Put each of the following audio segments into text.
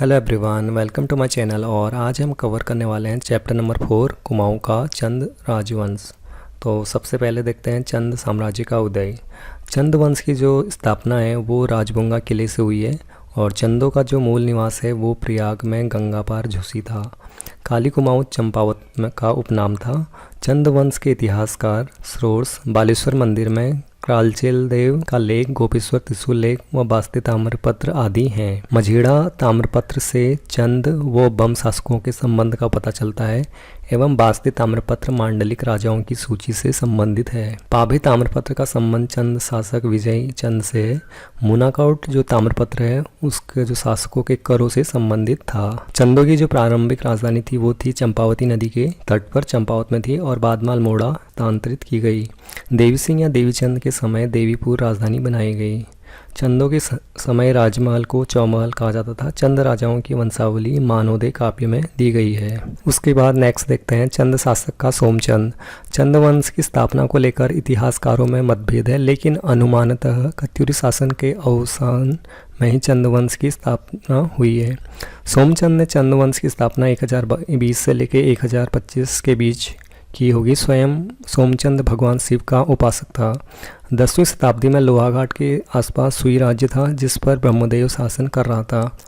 Hello everyone, welcome to my channel. और आज हम कवर करने वाले हैं चैप्टर नंबर 4 कुमाऊँ का चंद राजवंश। तो सबसे पहले देखते हैं चंद साम्राज्य का उदय। चंद वंश की जो स्थापना है वो राजबुंगा किले से हुई है और चंदों का जो मूल निवास है वो प्रयाग में गंगा पार झूसी था। काली कुमाऊँ चंपावत का उपनाम था। चंद वंश के इतिहासकार स्रोत बालेश्वर मंदिर में क्रालचेल देव का लेख, गोपेश्वर त्रिशूल लेख व बास्ते ताम्रपत्र आदि हैं। मझीड़ा ताम्रपत्र से चंद व बम शासकों के संबंध का पता चलता है एवं बास्ते ताम्रपत्र मांडलिक राजाओं की सूची से संबंधित है। पाभे ताम्रपत्र का संबंध चंद शासक विजय चंद से है। मुनाकाउट जो ताम्रपत्र है उसके जो शासकों के करों से संबंधित था। चंदों की जो प्रारंभिक राजधानी थी वो थी चंपावती नदी के तट पर चंपावत में थी और बाद में अल्मोड़ा स्थानांतरित की गई। देवी सिंह या देवीचंद के समय देवीपुर राजधानी बनाई गई। चंदों के समय राजमहल को चौमहल कहा जाता था। चंद राजाओं की वंशावली मानोदय काव्य में दी गई है। उसके बाद नेक्स्ट देखते हैं चंद शासक का सोमचंद। चंद वंश की स्थापना को लेकर इतिहासकारों में मतभेद है, लेकिन अनुमानतः कत्यूरी शासन के अवसान में ही चंद वंश की स्थापना हुई है। सोमचंद ने चंद वंश की स्थापना 1020 से लेकर 1025 के बीच की होगी। स्वयं सोमचंद भगवान शिव का उपासक था। 10वीं शताब्दी में लोहाघाट के आसपास सुई राज्य था जिस पर ब्रह्मदेव शासन कर रहा था।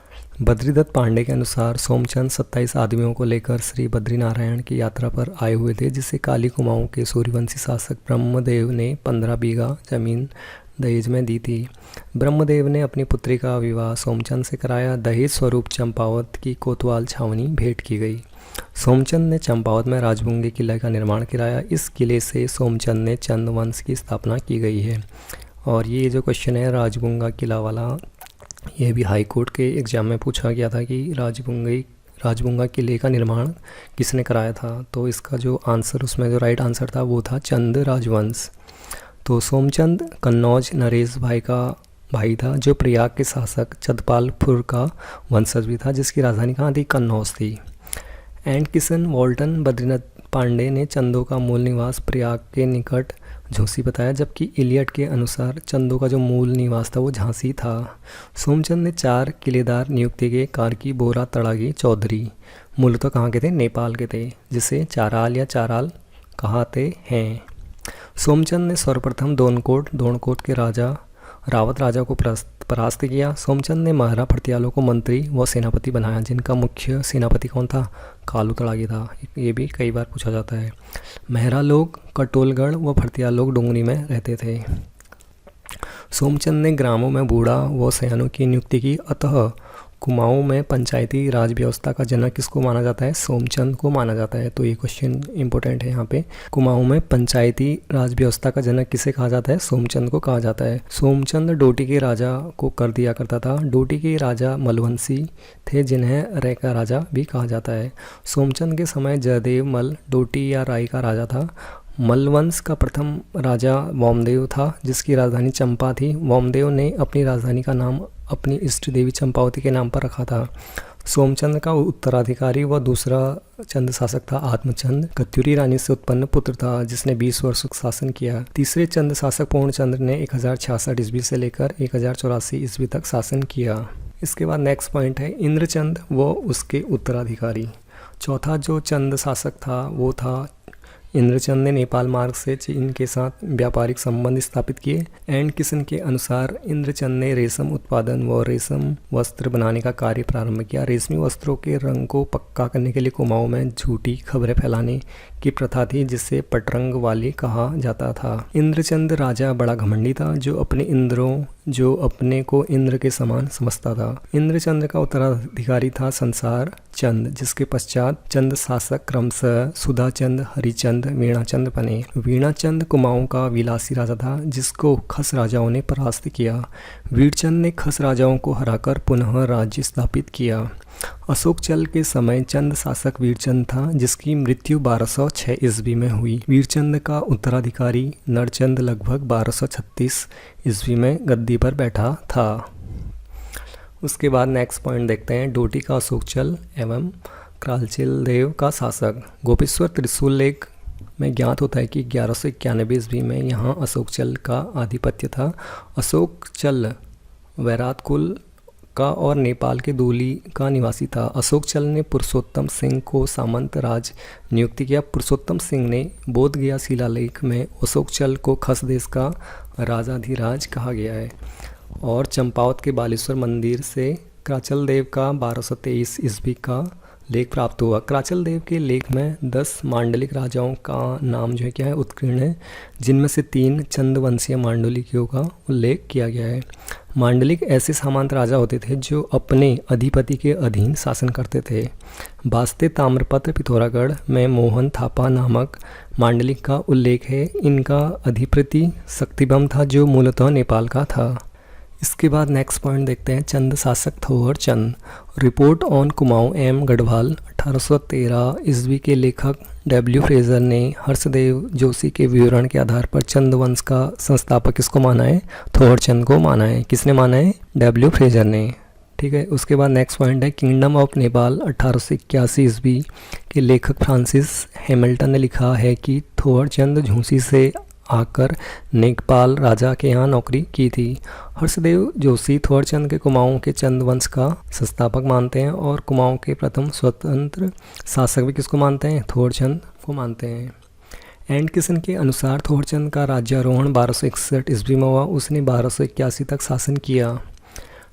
बद्रीदत्त पांडे के अनुसार सोमचंद 27 आदमियों को लेकर श्री बद्रीनारायण की यात्रा पर आए हुए थे, जिसे काली कुमाऊँ के सूर्यवंशी शासक ब्रह्मदेव ने 15 बीघा जमीन दहेज में दी थी। ब्रह्मदेव ने अपनी पुत्री का विवाह सोमचंद से कराया। दहेज स्वरूप चंपावत की कोतवाल छावनी भेंट की गई। सोमचंद ने चंपावत में राजबुंगे किले का निर्माण कराया। इस किले से सोमचंद ने चंद वंश की स्थापना की गई है। और ये जो क्वेश्चन है राजबुंगा किला वाला, ये भी हाई कोर्ट के एग्जाम में पूछा गया था कि राजबुंगा किले का निर्माण किसने कराया था। तो इसका जो आंसर, उसमें जो राइट आंसर था वो था चंद राजवंश। तो सोमचंद कन्नौज नरेश भाई का भाई था, जो प्रयाग के शासक चंदपालपुर का वंशज भी था, जिसकी राजधानी कहाँ थी? कन्नौज थी। एंड किशन वॉल्टन बद्रीनाथ पांडे ने चंदों का मूल निवास प्रयाग के निकट झूसी बताया, जबकि इलियट के अनुसार चंदों का जो मूल निवास था वो झांसी था। सोमचंद ने 4 किलेदार नियुक्त किए। कार्की, बोरा, तड़ागी, चौधरी मूलतः कहाँ के थे? नेपाल के थे, जिसे चाराल या चाराल कहते हैं। सोमचंद ने सर्वप्रथम दोनकोट के राजा रावत राजा को परास्त किया। सोमचंद ने महारा फर्तियालों को मंत्री व सेनापति बनाया, जिनका मुख्य सेनापति कौन था? कालू तड़ागी था। ये भी कई बार पूछा जाता है। महरा लोग कटोलगढ़ व फर्तियाल लोग डुंगरी में रहते थे। सोमचंद ने ग्रामों में बूढ़ा व सयानों की नियुक्ति की। अतः कुमाऊँ में पंचायती राज व्यवस्था का जनक किसको माना जाता है? सोमचंद को माना जाता है। तो ये क्वेश्चन इंपॉर्टेंट है यहाँ पे। कुमाऊँ में पंचायती राज व्यवस्था का जनक किसे कहा जाता है? सोमचंद को कहा जाता है। सोमचंद डोटी के राजा को कर दिया करता था। डोटी के राजा मलवंशी थे, जिन्हें रै का राजा भी कहा जाता है। सोमचंद के समय जयदेव मल डोटी या राय का राजा था। मलवंश का प्रथम राजा वामदेव था, जिसकी राजधानी चंपा थी। वामदेव ने अपनी राजधानी का नाम अपनी इष्ट देवी चंपावती के नाम पर रखा था। सोमचंद का उत्तराधिकारी व दूसरा चंद शासक था आत्मचंद। कत्यूरी रानी से उत्पन्न पुत्र था, जिसने 20 वर्ष शासन किया। तीसरे चंद शासक पूर्णचंद्र ने 1066 ईस्वी से लेकर 1084 ईस्वी तक शासन किया। इसके बाद नेक्स्ट पॉइंट है इंद्रचंद व उसके उत्तराधिकारी। चौथा जो चंद शासक था वो था इंद्रचंद ने नेपाल मार्ग से चीन के साथ व्यापारिक संबंध स्थापित किए। एंड किशन के अनुसार इंद्रचंद ने रेशम उत्पादन व रेशम वस्त्र बनाने का कार्य प्रारंभ किया। रेशमी वस्त्रों के रंग को पक्का करने के लिए कुमाऊँ में झूठी खबरें फैलाने की प्रथा थी, जिसे पटरंग वाली कहा जाता था। इंद्रचंद राजा बड़ा घमंडी था, जो अपने को इंद्र के समान समझता था। इंद्रचंद का उत्तराधिकारी था संसार चंद, जिसके पश्चात चंद शासक क्रमशः सुधाचंद, हरिचंद, वीणाचंद बने। वीणाचंद कुमाऊँ का विलासी राजा था, जिसको खस राजाओं ने परास्त किया। वीरचंद ने खस राजाओं को हराकर पुनः राज्य स्थापित किया। अशोक चल के समय चंद शासक वीरचंद था, जिसकी मृत्यु 1206 ईस्वी में हुई। वीरचंद का उत्तराधिकारी नरचंद लगभग 1236 ईस्वी में गद्दी पर बैठा था। उसके बाद नेक्स्ट पॉइंट देखते हैं डोटी का अशोक चल एवं क्रालचेल देव का शासक। गोपेश्वर त्रिशूल लेख में ज्ञात होता है कि 1191 ईस्वी में यहाँ अशोक चल का आधिपत्य था। अशोक चल वैरात कुल का और नेपाल के दूली का निवासी था। अशोक चल ने पुरुषोत्तम सिंह को सामंत राज नियुक्त किया। पुरुषोत्तम सिंह ने बोध गया शिलालेख में अशोक चल को खस देश का राजाधिराज कहा गया है। और चंपावत के बालेश्वर मंदिर से कराचल देव का 1223 ईस्वी का लेख प्राप्त हुआ। कराचल देव के लेख में 10 मांडलिक राजाओं का नाम जो है क्या है उत्कीर्ण है, जिनमें से 3 चंद वंशीय मांडलिकों का उल्लेख किया गया है। मांडलिक ऐसे सामंत राजा होते थे जो अपने अधिपति के अधीन शासन करते थे। वास्ते ताम्रपत्र पिथौरागढ़ में मोहन थापा नामक मांडलिक का उल्लेख है। इनका अधिपति शक्तिबम था जो मूलतः नेपाल का था। इसके बाद नेक्स्ट पॉइंट देखते हैं चंद शासक थोहर चंद। रिपोर्ट ऑन कुमाऊं एम गढ़वाल 1813 ईस्वी के लेखक डब्ल्यू फ्रेजर ने हर्षदेव जोशी के विवरण के आधार पर चंद वंश का संस्थापक किसको माना है? थोहर चंद को माना है। किसने माना है? डब्ल्यू फ्रेजर ने। ठीक है, उसके बाद नेक्स्ट पॉइंट है किंगडम ऑफ नेपाल 1881 ईस्वी के लेखक फ्रांसिस हैमिल्टन ने लिखा है कि थोहर चंद झूंसी से आकर नेपाल राजा के यहाँ नौकरी की थी। हर्षदेव जोशी थोहरचंद के कुमाऊं के चंद वंश का संस्थापक मानते हैं और कुमाऊं के प्रथम स्वतंत्र शासक भी किसको मानते हैं? थोहरचंद को मानते हैं। एंड किसन के अनुसार थोहरचंद का राज्यारोहण 1261 ईस्वी में हुआ। उसने 1281 तक शासन किया।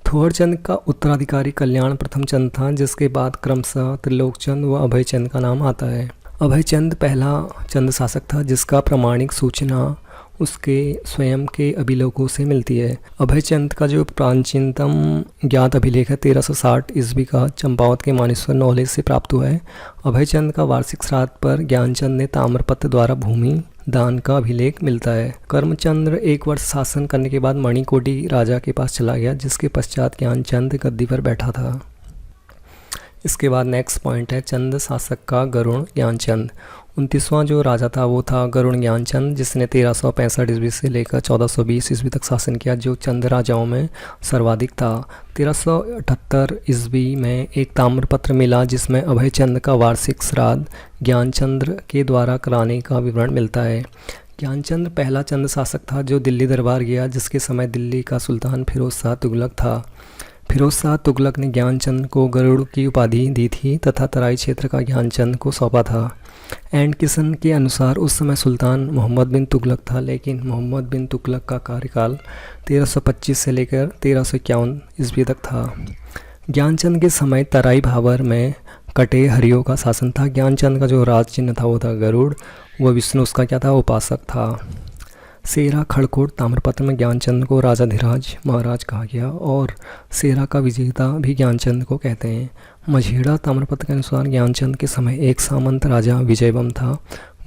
थोहरचंद का उत्तराधिकारी कल्याण प्रथम चंद था, जिसके बाद क्रमशः त्रिलोकचंद व अभयचंद का नाम आता है। अभयचंद पहला चंद शासक था जिसका प्रमाणिक सूचना उसके स्वयं के अभिलेखों से मिलती है। अभयचंद का जो प्राचीनतम ज्ञात अभिलेख है 1360 ईस्वी का चंपावत के मानेश्वर नॉलेज से प्राप्त हुआ है। अभयचंद का वार्षिक श्राद्ध पर ज्ञानचंद ने ताम्रपत्र द्वारा भूमि दान का अभिलेख मिलता है। कर्मचंद्र 1 वर्ष शासन करने के बाद मणिकोटी राजा के पास चला गया, जिसके पश्चात ज्ञानचंद गद्दी पर बैठा था। इसके बाद नेक्स्ट पॉइंट है चंद शासक का गरुड़ ज्ञानचंद। 29वां जो राजा था वो था गरुड़ ज्ञानचंद, जिसने 1365 ईस्वी से लेकर 1420 ईस्वी तक शासन किया, जो चंद राजाओं में सर्वाधिक था। 1378 ईस्वी में एक ताम्रपत्र मिला जिसमें अभयचंद का वार्षिक श्राद्ध ज्ञानचंद्र के द्वारा कराने का विवरण मिलता है। ज्ञानचंद पहला चंद शासक था जो दिल्ली दरबार गया, जिसके समय दिल्ली का सुल्तान फिरोज शाह तुगलक था। फिरोज शाह तुगलक ने ज्ञानचंद को गरुड़ की उपाधि दी थी तथा तराई क्षेत्र का ज्ञानचंद को सौंपा था। एंड किसन के अनुसार उस समय सुल्तान मोहम्मद बिन तुगलक था, लेकिन मोहम्मद बिन तुगलक का कार्यकाल 1325 से लेकर 1351 ईस्वी तक था। ज्ञानचंद के समय तराई भावर में कटे हरियों का शासन था। ज्ञानचंद का जो राज चिन्ह था वो था गरुड़, वह विष्णु उसका क्या था? उपासक था। सेरा खड़कोट ताम्रपत्र में ज्ञानचंद को राजाधिराज महाराज कहा गया और सेरा का विजेता भी ज्ञानचंद को कहते हैं। मझेड़ा ताम्रपत्र के अनुसार ज्ञानचंद के समय एक सामंत राजा विजयबम था।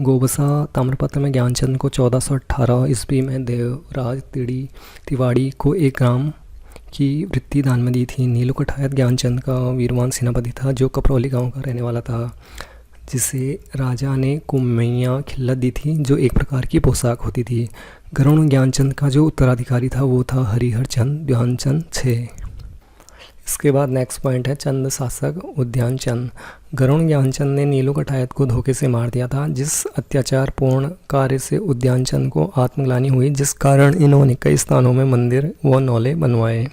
गोबसा ताम्रपत्र में ज्ञानचंद को 1418 ईस्वी में देवराज तिवाड़ी को 1 ग्राम की वृत्ति दान में दी थी। नीलू कठायत ज्ञानचंद का वीरवान सेनापति था जो कपरौली गांव का रहने वाला था, जिसे राजा ने कुमैया खिल्लत दी थी, जो एक प्रकार की पोशाक होती थी। गरुड़ ज्ञानचंद का जो उत्तराधिकारी था वो था हरिहर चंद ध्यानचंद 6। इसके बाद नेक्स्ट पॉइंट है चंद शासक उद्यान चंद। गरुड़ ज्ञानचंद ने नीलू कठायत को धोखे से मार दिया था, जिस अत्याचार पूर्ण कार्य से उद्यान चंद को आत्मग्लानि हुई, जिस कारण इन्होंने कई स्थानों में मंदिर व नौले बनवाए।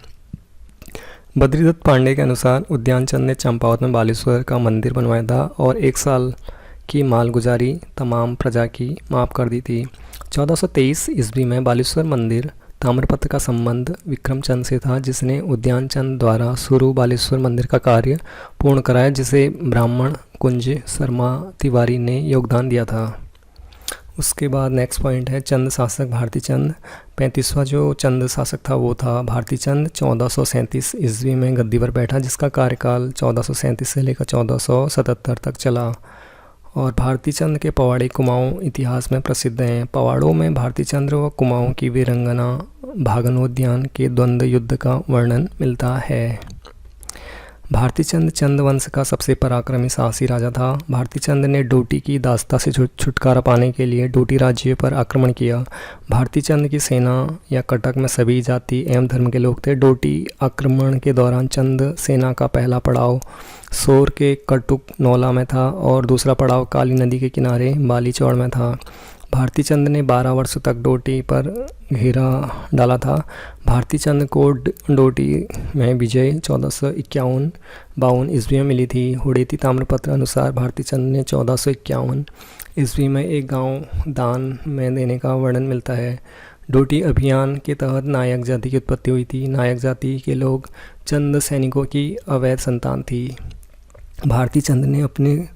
बद्रीदत्त पांडे के अनुसार उद्यानचंद ने चंपावत में बालेश्वर का मंदिर बनवाया था और 1 साल की मालगुजारी तमाम प्रजा की माफ़ कर दी थी। 1423 ईस्वी में बालेश्वर मंदिर ताम्रपत्र का संबंध विक्रमचंद से था, जिसने उद्यानचंद द्वारा शुरू बालेश्वर मंदिर का कार्य पूर्ण कराया, जिसे ब्राह्मण कुंज शर्मा तिवारी ने योगदान दिया था। उसके बाद नेक्स्ट पॉइंट है चंद शासक भारती चंद। 35वां जो चंद शासक था वो था भारती चंद। 1437 ईस्वी में गद्दी पर बैठा, जिसका कार्यकाल 1437 से लेकर 1477 तक चला। और भारती चंद के पवाड़े कुमाऊं इतिहास में प्रसिद्ध हैं। पवाड़ों में भारती चंद्र व कुमाऊं की वीरंगना भागनोद्यान के द्वंद्व युद्ध का वर्णन मिलता है। भारती चंद चंद वंश का सबसे पराक्रमी साहसी राजा था। भारती चंद ने डोटी की दास्ता से छुटकारा पाने के लिए डोटी राज्य पर आक्रमण किया। भारती चंद की सेना या कटक में सभी जाति एवं धर्म के लोग थे। डोटी आक्रमण के दौरान चंद सेना का पहला पड़ाव सोर के कटुक नौला में था और दूसरा पड़ाव काली नदी के किनारे बालीचौड़ में था। भारती चंद ने 12 वर्षों तक डोटी पर घेरा डाला था। भारती चंद को डोटी में विजय 1451-52 ईस्वी में मिली थी। हुडेती ताम्रपत्र अनुसार भारती चंद ने 1451 ईस्वी में एक गांव दान में देने का वर्णन मिलता है। डोटी अभियान के तहत नायक जाति की उत्पत्ति हुई थी। नायक जाति के लोग चंद सैनिकों की अवैध संतान थी। भारती चंद ने अपने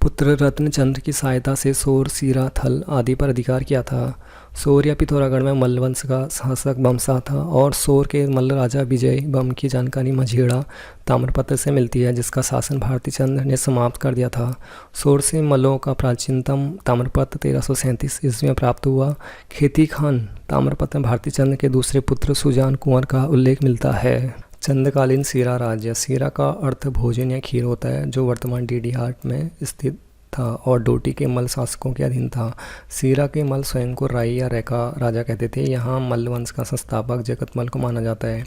पुत्र रत्नचंद्र की सहायता से सोर, सीरा, थल आदि पर अधिकार किया था। सोर या पिथौरागढ़ में मल्ल वंश का शासक बमसा था और सोर के मल्ल राजा विजय बम की जानकारी मझेड़ा ताम्रपत्र से मिलती है, जिसका शासन भारती चंद ने समाप्त कर दिया था। सोर से मल्लों का प्राचीनतम ताम्रपत्र 1337 ईस्वी में प्राप्त हुआ। खेती खान ताम्रपत्र में भारती चंद के दूसरे पुत्र सुजान कुंवर का उल्लेख मिलता है। चंदकालीन सीरा राज्य। सीरा का अर्थ भोजन या खीर होता है, जो वर्तमान डीडीहाट में स्थित था और डोटी के मल्ल शासकों के अधीन था। सीरा के मल्ल स्वयं को राई या रैका राजा कहते थे। यहाँ मल्ल वंश का संस्थापक जगतमल को माना जाता है।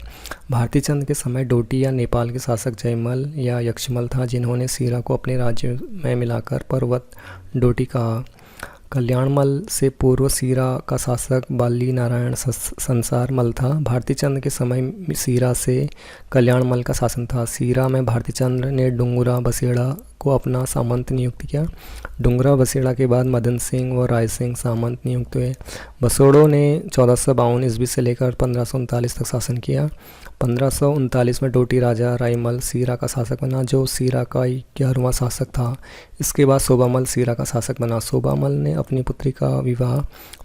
भारती चंद के समय डोटी या नेपाल के शासक जयमल या यक्षमल था, जिन्होंने सीरा को अपने राज्य में मिलाकर पर्वत डोटी कहा। कल्याणमल से पूर्व सीरा का शासक बाली नारायण संसार मल था। भारती चंद के समय सीरा से कल्याणमल का शासन था। सीरा में भारती चंद ने डुंगरा बसेड़ा को अपना सामंत नियुक्त किया। डुंगरा बसेड़ा के बाद मदन सिंह व राय सिंह सामंत नियुक्त हुए। बसोड़ों ने 1452 ईस्वी से लेकर 1539 तक शासन किया। 1539 में डोटी राजा राईमल सीरा का शासक बना, जो सीरा का 11वां शासक था। इसके बाद शोभामल सीरा का शासक बना। शोभामल ने अपनी पुत्री का विवाह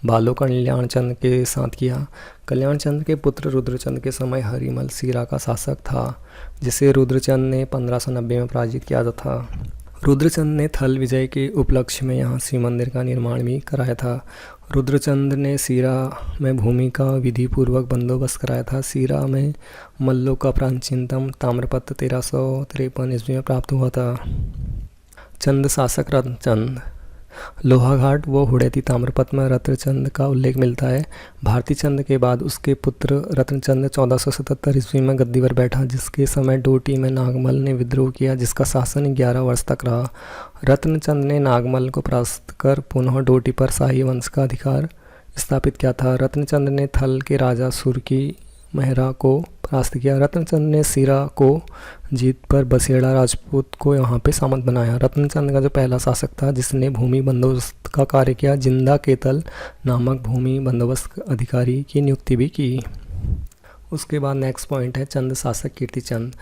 बालो कल्याणचंद के साथ किया। कल्याणचंद के पुत्र रुद्रचंद के समय हरिमल सीरा का शासक था, जिसे रुद्रचंद ने 1590 में पराजित किया था। रुद्रचंद ने थल विजय के उपलक्ष्य में यहाँ शिव मंदिर का निर्माण भी कराया था। रुद्रचंद ने सीरा में भूमि का विधिपूर्वक बंदोबस्त कराया था। सीरा में मल्लों का प्राचीनतम ताम्रपत्र 1353 ईस्वी में प्राप्त हुआ था। चंद शासक रत्नचंद। लोहाघाट व हुड़ैती ताम्रपत्र में रत्नचंद का उल्लेख मिलता है। भारती चंद के बाद उसके पुत्र रत्नचंद 1477 ईस्वी में गद्दी पर बैठा, जिसके समय डोटी में नागमल ने विद्रोह किया, जिसका शासन 11 वर्ष तक रहा। रत्नचंद ने नागमल को परास्त कर पुनः डोटी पर शाही वंश का अधिकार स्थापित किया था। रत्नचंद ने थल के राजा सुरकी मेहरा को परास्त किया। रत्नचंद ने सीरा को जीत पर बसेड़ा राजपूत को यहाँ पे सामंत बनाया। रत्नचंद का जो पहला शासक था जिसने भूमि बंदोबस्त का कार्य किया, जिंदा केतल नामक भूमि बंदोबस्त अधिकारी की नियुक्ति भी की। उसके बाद नेक्स्ट पॉइंट है चंद शासक कीर्तिचंद।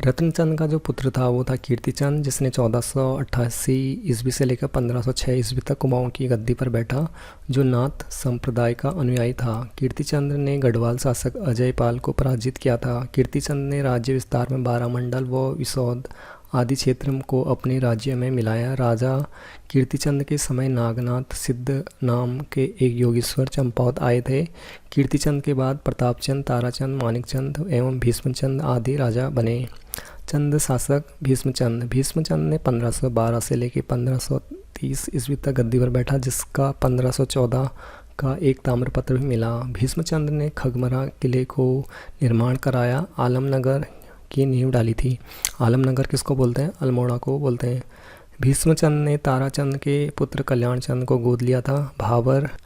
रत्नचंद का जो पुत्र था वो था कीर्तिचंद, जिसने 1488 ईस्वी से लेकर 1506 ईस्वी तक कुमाऊं की गद्दी पर बैठा, जो नाथ संप्रदाय का अनुयायी था। कीर्तिचंद ने गढ़वाल शासक अजयपाल को पराजित किया था। कीर्तिचंद ने राज्य विस्तार में 12 मंडल व विशोद आदि क्षेत्र को अपने राज्य में मिलाया। राजा कीर्तिचंद के समय नागनाथ सिद्ध नाम के एक योगीश्वर चंपावत आए थे। कीर्तिचंद के बाद प्रतापचंद, ताराचंद, मानिकचंद एवं भीष्मचंद आदि राजा बने। चंद शासक भीष्मचंद। भीष्मचंद ने 1512 से लेकर 1530 ईस्वी तक गद्दी पर बैठा, जिसका 1514 का एक ताम्रपत्र भी मिला। भीष्मचंद ने खगमरा किले को निर्माण कराया। आलमनगर की नींव डाली थी। आलमनगर किसको बोलते हैं? अल्मोड़ा को बोलते हैं। भीष्मचंद ने ताराचंद के पुत्र कल्याणचंद को गोद लिया था।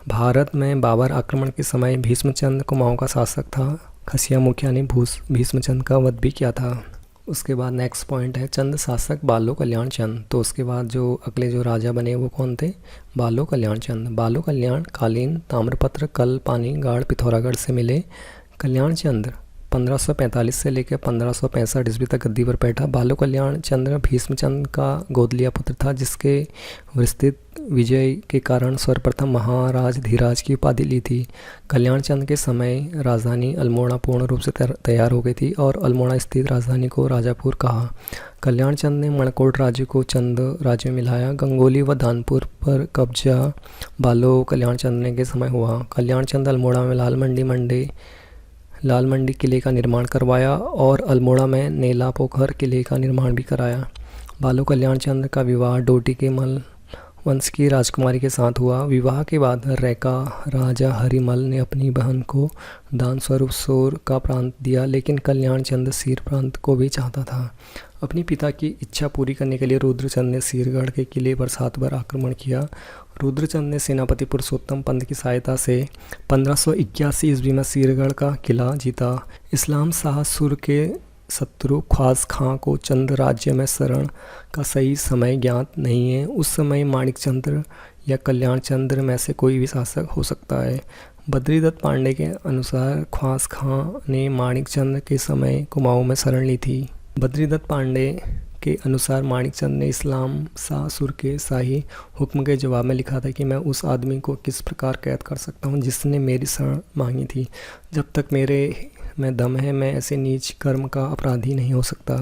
भारत में बाबर आक्रमण के समय भीष्मचंद कुमाऊं का शासक था। खसिया मुखिया ने भीष्मचंद का वध भी किया था। उसके बाद नेक्स्ट पॉइंट है चंद शासक बालो कल्याणचंद। तो उसके बाद जो अगले जो राजा बने वो कौन थे? बालो कल्याणचंद। बालो कल्याण कालीन ताम्रपत्र कल पानी गाड़ पिथौरागढ़ से मिले। कल्याणचंद 1545 से लेकर 1565 ईस्वी तक गद्दी पर बैठा। बालो कल्याण चंद्र भीष्मचंद का गोद लिया पुत्र था, जिसके विस्तृत विजय के कारण सर्वप्रथम महाराज धीराज की उपाधि ली थी। कल्याणचंद के समय राजधानी अल्मोड़ा पूर्ण रूप से तैयार हो गई थी और अल्मोड़ा स्थित राजधानी को राजापुर कहा। कल्याणचंद ने मणकोट राज्य को चंद राज्य में मिलाया। गंगोली व दानपुर पर कब्जा बालो कल्याणचंद ने के समय हुआ। कल्याणचंद अल्मोड़ा में लाल मंडी किले का निर्माण करवाया और अल्मोड़ा में नेला पोखर किले का निर्माण भी कराया। बालो कल्याणचंद का विवाह डोटी के मल वंश की राजकुमारी के साथ हुआ। विवाह के बाद रैका राजा हरिमल ने अपनी बहन को दान स्वरूप सोर का प्रांत दिया, लेकिन कल्याणचंद सीर प्रांत को भी चाहता था। अपनी पिता की इच्छा पूरी करने के लिए रुद्रचंद ने सीरगढ़ के किले पर 7 बार आक्रमण किया। रुद्रचंद ने सेनापति पुरुषोत्तम पंत की सहायता से 1581 ईस्वी में सिरगढ़ का किला जीता। इस्लाम शाह सुर के शत्रु ख्वास खां को चंद राज्य में शरण का सही समय ज्ञात नहीं है। उस समय माणिक चंद्र या कल्याण चंद्र में से कोई भी शासक हो सकता है। बद्रीदत्त पांडे के अनुसार ख्वास खां ने माणिक चंद्र के समय कुमाऊं में शरण ली थी। बद्रीदत्त पांडे के अनुसार माणिक चंद ने इस्लाम शाह सुर के शाही हुक्म के जवाब में लिखा था कि मैं उस आदमी को किस प्रकार कैद कर सकता हूँ जिसने मेरी शरण मांगी थी। जब तक मेरे में दम है मैं ऐसे नीच कर्म का अपराधी नहीं हो सकता।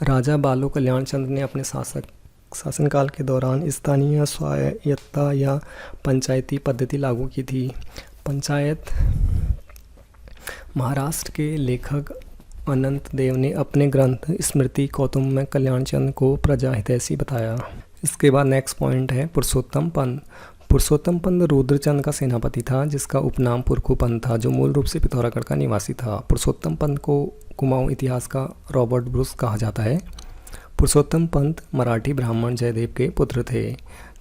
राजा बालो कल्याण चंद्र ने अपने शासनकाल के दौरान स्थानीय स्वायत्तता या पंचायती पद्धति लागू की थी। पंचायत महाराष्ट्र के लेखक अनंत देव ने अपने ग्रंथ स्मृति कौतुम में कल्याण चंद को प्रजा हितैषी बताया। इसके बाद नेक्स्ट पॉइंट है पुरुषोत्तम पंत। पुरुषोत्तम पंत रुद्रचंद का सेनापति था जिसका उपनाम पुरखू पंत था, जो मूल रूप से पिथौरागढ़ का निवासी था। पुरुषोत्तम पंत को कुमाऊं इतिहास का रॉबर्ट ब्रूस कहा जाता है। पुरुषोत्तम पंत मराठी ब्राह्मण जयदेव के पुत्र थे।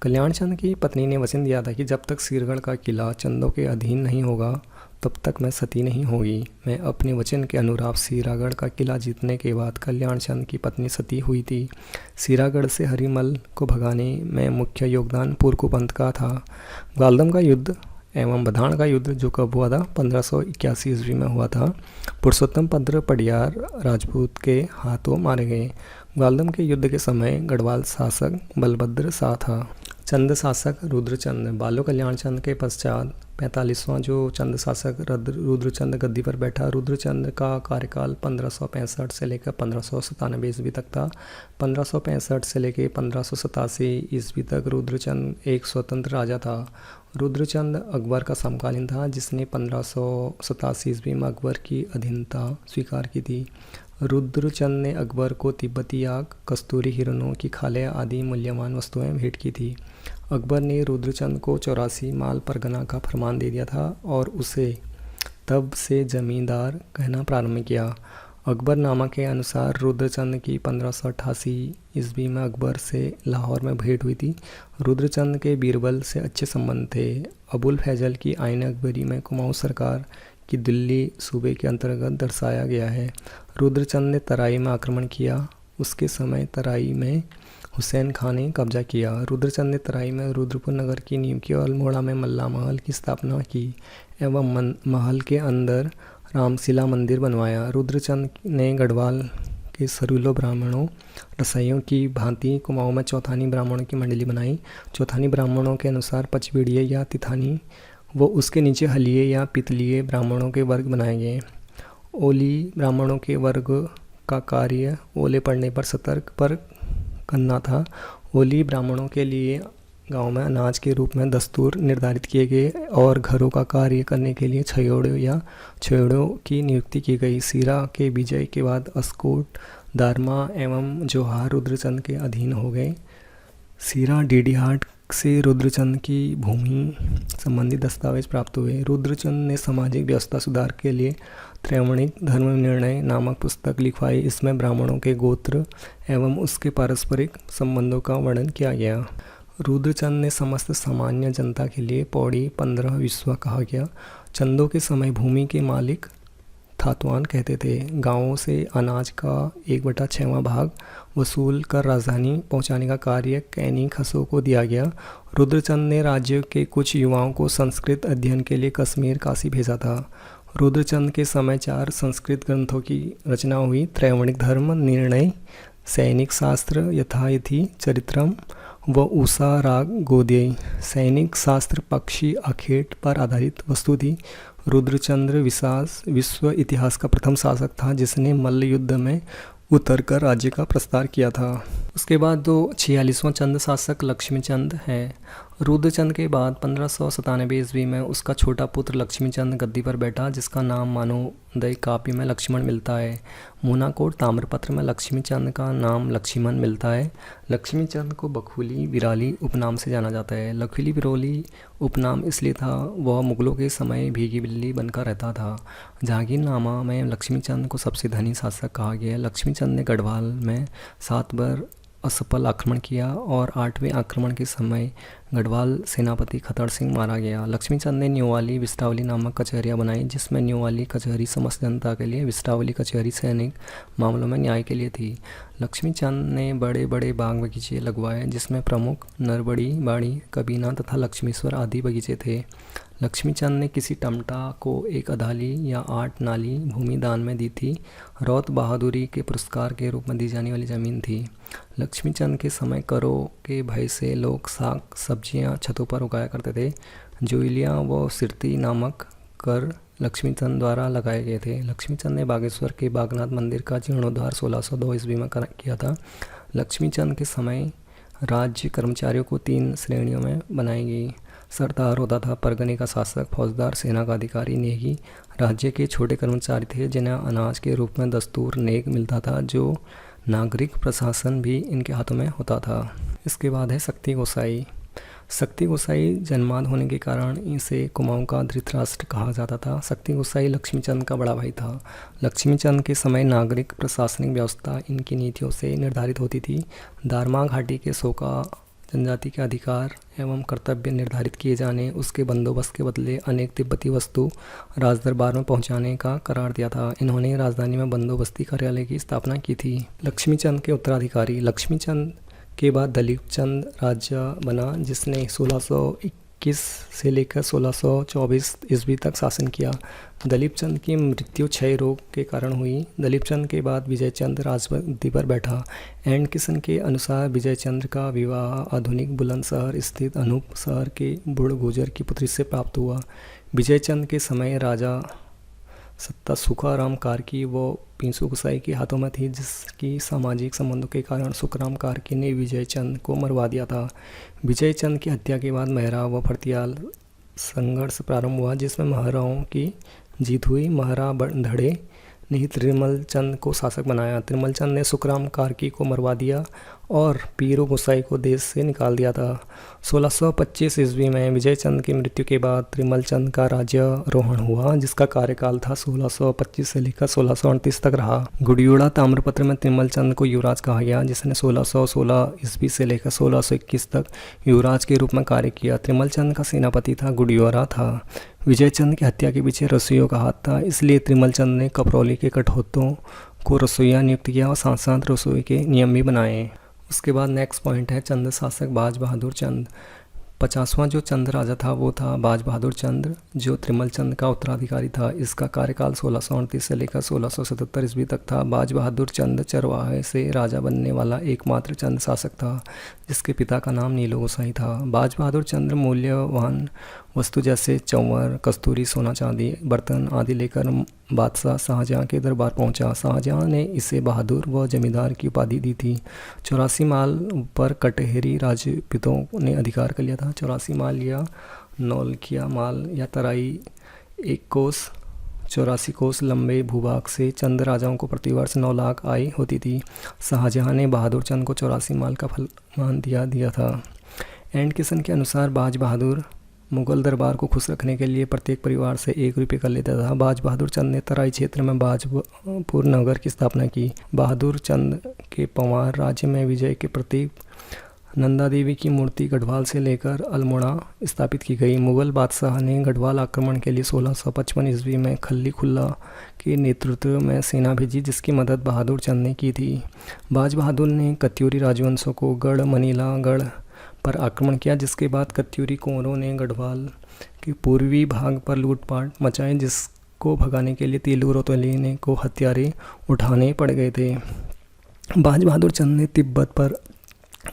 कल्याण चंद की पत्नी ने वचन दिया था कि जब तक सिरगढ़ का किला चंदों के अधीन नहीं होगा तब तक मैं सती नहीं होगी। मैं अपने वचन के अनुरूप सिरागढ़ का किला जीतने के बाद कल्याण चंद की पत्नी सती हुई थी। सिरागढ़ से हरिमल को भगाने में मुख्य योगदान पुरखू पंत का था। ग्वालदम का युद्ध एवं बधान का युद्ध जो कब हुआ था 1581 ईस्वी में हुआ था। पुरुषोत्तम पंत पडियार राजपूत के हाथों मारे गए। ग्वालदम के युद्ध के समय गढ़वाल शासक बलभद्र शाह था। चंद शासक रुद्रचंद। बालो कल्याण चंद के पश्चात 45वां जो चंद शासक रुद्रचंद गद्दी पर बैठा। रुद्रचंद का कार्यकाल 1565 से लेकर 1597 ईस्वी तक था। 1565 से लेकर 1587 ईस्वी तक रुद्रचंद एक स्वतंत्र राजा था। रुद्रचंद अकबर का समकालीन था जिसने 1587 ईस्वी में अकबर की अधीनता स्वीकार की थी। रुद्रचंद ने अकबर को तिब्बती आग, कस्तूरी हिरणों की खालें आदि मूल्यवान वस्तुएं भेंट की थी। अकबर ने रुद्रचंद को 84 माल परगना का फरमान दे दिया था और उसे तब से जमींदार कहना प्रारंभ किया। अकबरनामा के अनुसार रुद्रचंद की 1588 ईस्वी में अकबर से लाहौर में भेंट हुई थी। रुद्रचंद के बीरबल से अच्छे संबंध थे। अबुल फैजल की आईन अकबरी में कुमाऊं सरकार की दिल्ली सूबे के अंतर्गत दर्शाया गया है। रुद्रचंद ने तराई में आक्रमण किया। उसके समय तराई में हुसैन खान ने कब्जा किया। रुद्रचंद ने तराई में रुद्रपुर नगर की नींव की और अल्मोड़ा में मल्ला महल की स्थापना की एवं महल के अंदर रामशिला मंदिर बनवाया। रुद्रचंद ने गढ़वाल के सरूलो ब्राह्मणों रसैयों की भांति कुमाऊं में चौथानी ब्राह्मणों की मंडली बनाई। चौथानी ब्राह्मणों के अनुसार पचबीड़िये या तिथानी वो उसके नीचे हलिये या पितलिये ब्राह्मणों के वर्ग बनाए गए। ओली ब्राह्मणों के वर्ग का कार्य ओले पड़ने पर सतर्क पर करना था। ओली ब्राह्मणों के लिए गांव में अनाज के रूप में दस्तूर निर्धारित किए गए और घरों का कार्य करने के लिए छयोड़ों या छयोड़ों की नियुक्ति की गई। सीरा के विजय के बाद अस्कोट, दारमा एवं जोहार रुद्रचंद के अधीन हो गए। सीरा डीडीहाट से रुद्रचंद की भूमि संबंधी दस्तावेज प्राप्त हुए। रुद्रचंद ने सामाजिक व्यवस्था सुधार के लिए त्रैवणिक धर्म निर्णय नामक पुस्तक लिखवाई। इसमें ब्राह्मणों के गोत्र एवं उसके पारस्परिक संबंधों का वर्णन किया गया। रुद्रचंद ने समस्त सामान्य जनता के लिए पौड़ी 15 विश्वा कहा गया। चंदों के समय भूमि के मालिक थातवान कहते थे। गांवों से अनाज का 1/6वां भाग वसूल कर राजधानी पहुंचाने का कार्य कैनी खसों को दिया गया। रुद्रचंद ने राज्य के कुछ युवाओं को संस्कृत अध्ययन के लिए कश्मीर काशी भेजा था। रुद्रचंद के समय 4 संस्कृत ग्रंथों की रचना हुई। त्रैवणिक धर्म निर्णय, सैनिक शास्त्र यथायथी चरित्रम व उषा राग गोदेय। सैनिक शास्त्र पक्षी अखेट पर आधारित वस्तु थी। रुद्रचंद्र विश्व इतिहास का प्रथम शासक था जिसने मल्ल युद्ध में उतरकर राज्य का प्रस्तार किया था। उसके बाद 46वां चंद शासक लक्ष्मीचंद है। रुद्रचंद के बाद 1597 ईस्वी में उसका छोटा पुत्र लक्ष्मीचंद गद्दी पर बैठा जिसका नाम मानवोदय काव्य में लक्ष्मण मिलता है। मूनाकोट ताम्रपत्र में लक्ष्मीचंद का नाम लक्ष्मण मिलता है। लक्ष्मीचंद को बखूली विराली उपनाम से जाना जाता है। लखीली विरोली उपनाम इसलिए था वह मुगलों के समय भीगी बिल्ली बनकर रहता था। जहांगीरनामा में लक्ष्मीचंद को सबसे धनी शासक कहा गया है। लक्ष्मीचंद ने गढ़वाल में 7 बार असफल आक्रमण किया और 8वें आक्रमण के समय गढ़वाल सेनापति खतर सिंह मारा गया। लक्ष्मीचंद ने न्योवाली विष्टावली नामक कचहरियाँ बनाई, जिसमें न्योवाली कचहरी समस्त जनता के लिए, विष्टावली कचहरी सैनिक मामलों में न्याय के लिए थी। लक्ष्मीचंद ने बड़े बड़े बाग बगीचे लगवाए, जिसमें प्रमुख नरबड़ी, बाड़ी, कबीना तथा लक्ष्मीश्वर आदि बगीचे थे। लक्ष्मीचंद ने किसी टमटा को 1 अधाली या 8 नाली भूमि दान में दी थी। रौत बहादुरी के पुरस्कार के रूप में दी जाने वाली ज़मीन थी। लक्ष्मीचंद के समय करों के भय से लोग साग सब्जियां छतों पर उगाया करते थे। जोइलिया व सिरती नामक कर लक्ष्मीचंद द्वारा लगाए गए थे। लक्ष्मीचंद ने बागेश्वर के बागनाथ मंदिर का जीर्णोद्धार 1602 ईस्वी में किया था। लक्ष्मीचंद के समय राज्य कर्मचारियों को 3 श्रेणियों में बनाई गई। सरदार होता था, परगने का शासक, फौजदार, सेना का अधिकारी, नेगी राज्य के छोटे कर्मचारी थे, जिन्हें अनाज के रूप में दस्तूर नेग मिलता था, जो नागरिक प्रशासन भी इनके हाथों में होता था। इसके बाद है शक्ति गोसाई। शक्ति गोसाई जन्मांध होने के कारण इसे कुमाऊं का धृतराष्ट्र कहा जाता था। शक्ति गोसाई लक्ष्मीचंद का बड़ा भाई था। लक्ष्मीचंद के समय नागरिक प्रशासनिक व्यवस्था इनकी नीतियों से निर्धारित होती थी। दारमा घाटी के सोका जनजाति के अधिकार एवं कर्तव्य निर्धारित किए जाने, उसके बंदोबस्त के बदले अनेक तिब्बती वस्तु राजदरबार में पहुंचाने का करार दिया था। इन्होंने राजधानी में बंदोबस्ती कार्यालय की स्थापना की थी। लक्ष्मीचंद के उत्तराधिकारी। लक्ष्मीचंद के बाद दलीपचंद राजा बना, जिसने 1621 से लेकर 1624 ईस्वी तक शासन किया। दलीपचंद की मृत्यु क्षय रोग के कारण हुई। दलीपचंद के बाद विजयचंद राजगद्दी पर बैठा। एंड किशन के अनुसार विजयचंद्र का विवाह आधुनिक बुलंदशहर स्थित अनूप शहर के बुढ़ गुजर की पुत्री से प्राप्त हुआ। विजयचंद के समय राजा सत्ता सुखाराम कार्की व पींसू गोसाई के हाथों में थी, जिसकी सामाजिक संबंधों के कारण सुखराम कार्की ने विजयचंद को मरवा दिया था। विजयचंद की हत्या के बाद महरा व फर्तियाल संघर्ष प्रारंभ हुआ, जिसमें महराओं की जीत हुई। महरा धड़े ने ही त्रिमलचंद को शासक बनाया। त्रिमलचंद ने सुखराम कार्की को मरवा दिया और पीरू गोसाई को देश से निकाल दिया था। 1625 ईस्वी में विजयचंद की मृत्यु के बाद त्रिमलचंद का राज्यारोहण हुआ, जिसका कार्यकाल था 1625 से लेकर 1638 तक रहा। गुडियोड़ा ताम्रपत्र में त्रिमलचंद को युवराज कहा गया, जिसने 1616 ईस्वी से लेकर 1621 तक युवराज के रूप में कार्य किया। त्रिमलचंद का सेनापति था गुडियोड़ा था। विजयचंद की हत्या के पीछे रसोइयों का हाथ था, इसलिए त्रिमलचंद ने कपरौली के कठौतों को रसोइया नियुक्त किया और साथ साथ रसोई के नियम भी बनाए। उसके बाद नेक्स्ट पॉइंट है चंद शासक बाज बहादुर चंद। 50वां जो चंद राजा था वो था बाज बहादुर चंद, जो त्रिमलचंद का उत्तराधिकारी था। इसका कार्यकाल 1638 से लेकर 1677 ईस्वी तक था। बाज बहादुर चंद चरवाहे से राजा बनने वाला एकमात्र चंद शासक था, जिसके पिता का नाम नीलो गोसाई था। बाज बहादुर चंद मूल्यवान वस्तु जैसे चंवर, कस्तूरी, सोना चांदी, बर्तन आदि लेकर बादशाह शाहजहां के दरबार पहुंचा। शाहजहां ने इसे बहादुर व जमींदार की उपाधि दी थी। 84 माल पर कटहरी राजपूतों ने अधिकार कर लिया था। 84 माल या नौलखिया माल या तराई 1 कोस 84 कोस लंबे भूभाग से चंद राजाओं को प्रतिवर्ष 9 लाख आय होती थी। शाहजहां ने बहादुर चंद को 84 माल का फरमान दिया था। एंड किशन के अनुसार बाज बहादुर मुगल दरबार को खुश रखने के लिए प्रत्येक परिवार से 1 रुपये कर लेता था। बाज बहादुर चंद ने तराई क्षेत्र में बाजपुर नगर की स्थापना की। बहादुर चंद के पंवार राज्य में विजय के प्रतीक नंदा देवी की मूर्ति गढ़वाल से लेकर अल्मोड़ा स्थापित की गई। मुगल बादशाह ने गढ़वाल आक्रमण के लिए 1655 ईस्वी में खल्ली खुल्ला के नेतृत्व में सेना भेजी, जिसकी मदद बहादुर चंद ने की थी। बाज बहादुर ने कत्यूरी राजवंशों को गढ़ मनीला गढ़ पर आक्रमण किया, जिसके बाद कत्यूरी कुंवरों ने गढ़वाल के पूर्वी भाग पर लूटपाट मचाए, जिसको भगाने के लिए तीलू रोतोलीने को हथियारे उठाने पड़ गए थे। बाज बहादुर चंद ने तिब्बत पर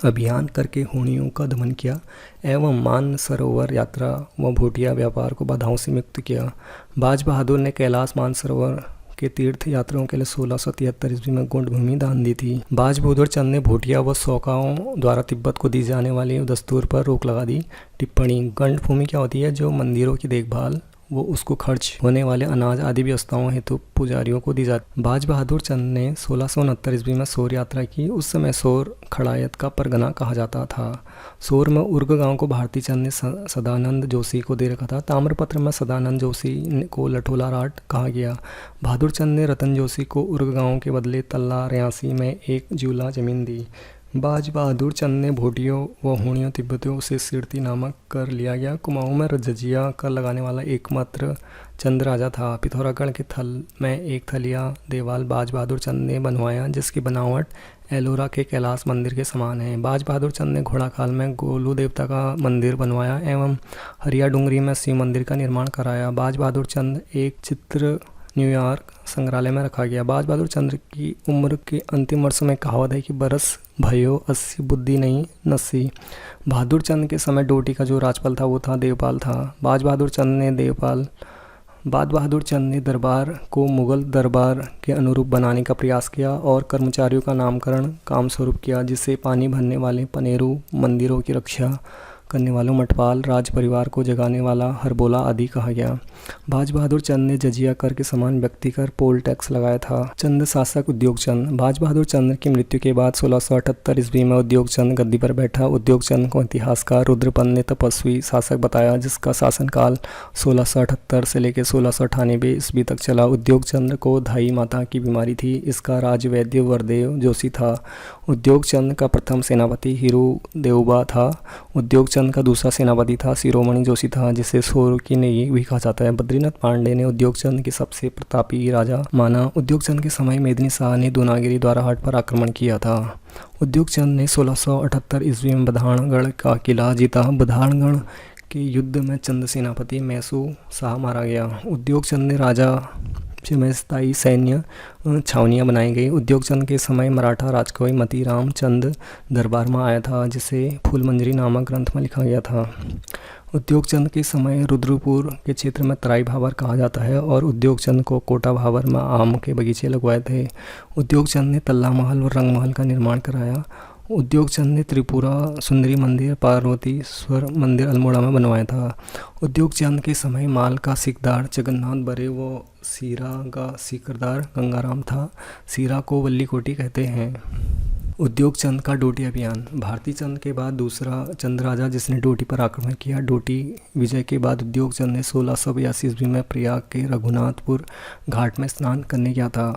अभियान करके हुणियों का दमन किया एवं मान सरोवर यात्रा व भूटिया व्यापार को बाधाओं से मुक्त किया। बाज बहादुर ने कैलाश मानसरोवर के तीर्थ यात्रियों के लिए 1673 ईस्वी में गोंड भूमि दान दी थी। बाज बहादुर चंद ने भूटिया व सौकाओं द्वारा तिब्बत को दी जाने वाली दस्तूर पर रोक लगा दी। टिप्पणी: गंड भूमि क्या होती है? जो मंदिरों की देखभाल वो उसको खर्च होने वाले अनाज आदि व्यवस्थाओं हेतु पुजारियों को दी जाती। बाज बहादुर चंद ने 1669 ईस्वी में सोर यात्रा की। उस समय सोर खड़ायत का परगना कहा जाता था। सोर में उर्ग गांव को भारती चंद ने सदानंद जोशी को दे रखा था। ताम्रपत्र में सदानंद जोशी को लठोला राट कहा गया। बहादुर चंद ने रतन जोशी को उर्ग गांव के बदले तल्ला 83 में 1 जूला जमीन दी। बाज बहादुर चंद ने भोटियों व हूणियों तिब्बतियों से सिरती नामक कर लिया गया। कुमाऊं में जजिया कर लगाने वाला एकमात्र चंद राजा था। पिथौरागढ़ के थल में एक थलिया देवाल बाज बहादुर चंद ने बनवाया, जिसकी बनावट एलोरा के कैलाश मंदिर के समान है। बाज बहादुर चंद ने घोड़ाखाल में गोलू देवता का मंदिर बनवाया एवं हरिया डूंगरी में शिव मंदिर का निर्माण कराया। बाज बहादुर चंद एक चित्र न्यूयॉर्क संग्रहालय में रखा गया। बाज बहादुर चंद्र की उम्र के अंतिम वर्षों में कहावत है कि बरस भयो 80 बुद्धि नहीं नसी। बहादुर चंद के समय डोटी का जो राज्यपाल था वो था देवपाल था। बाज बहादुर चंद ने दरबार को मुगल दरबार के अनुरूप बनाने का प्रयास किया और कर्मचारियों का नामकरण काम स्वरूप किया, जिसे पानी भरने वाले पनेरू, मंदिरों की रक्षा करने वालों मठपाल, राज परिवार को जगाने वाला हरबोला आदि कहा गया। बाज बहादुर चंद ने जजिया कर के समान व्यक्ति कर पोल टैक्स लगाया था। चंद शासक उद्योग चंद। बाज बहादुर चंद की मृत्यु के बाद 1678 ईस्वी में उद्योग चंद गद्दी पर बैठा। उद्योग चंद को इतिहासकार रुद्रपन ने तपस्वी शासक बताया, जिसका शासनकाल 1678 से लेकर 1698 ईस्वी तक चला। उद्योग चंद को धाई माता की बीमारी थी। इसका राजवैद्य वरदेव जोशी था। उद्योग चंद का प्रथम सेनापति हीरू देवबा था। उद्योग चंद का दूसरा सेनापति था शिरोमणि जोशी था, जिसे सोर की नेगी भी कहा जाता है। बद्रीनाथ पांडे ने उद्योग चंद के सबसे प्रतापी राजा माना। उद्योग चंद के समय मेदिनी शाह ने दोनागिरी द्वाराहाट पर आक्रमण किया था। उद्योग चंद ने 1678 ईस्वी में बधानगढ़ का किला जीता। बधानगढ़ के युद्ध में चंद सेनापति मैसू शाह मारा गया। उद्योग चंद ने राजा में स्थायी सैन्य छावनियाँ बनाई गई। उद्योग चंद के समय मराठा राजकवि मतीराम चंद दरबार में आया था, जिसे फूलमंजरी नामक ग्रंथ में लिखा गया था। उद्योग चंद के समय रुद्रपुर के क्षेत्र में तराई भावर कहा जाता है और उद्योग चंद को कोटा भावर में आम के बगीचे लगवाए थे। उद्योग चंद ने तल्ला महल और रंग महल का निर्माण कराया। उद्योग चंद ने त्रिपुरा सुंदरी मंदिर, पार्वतीश्वर मंदिर अल्मोड़ा में बनवाया था। उद्योग चंद के समय माल का सिकदार जगन्नाथ बरे व सीरा का सिकरदार गंगाराम था। सीरा को वल्ली कोटी कहते हैं। उद्योग चंद का डोटी अभियान। भारती चंद के बाद दूसरा चंद राजा जिसने डोटी पर आक्रमण किया। डोटी विजय के बाद उद्योग चंद ने 1682 ईस्वी में प्रयाग के रघुनाथपुर घाट में स्नान करने गया था।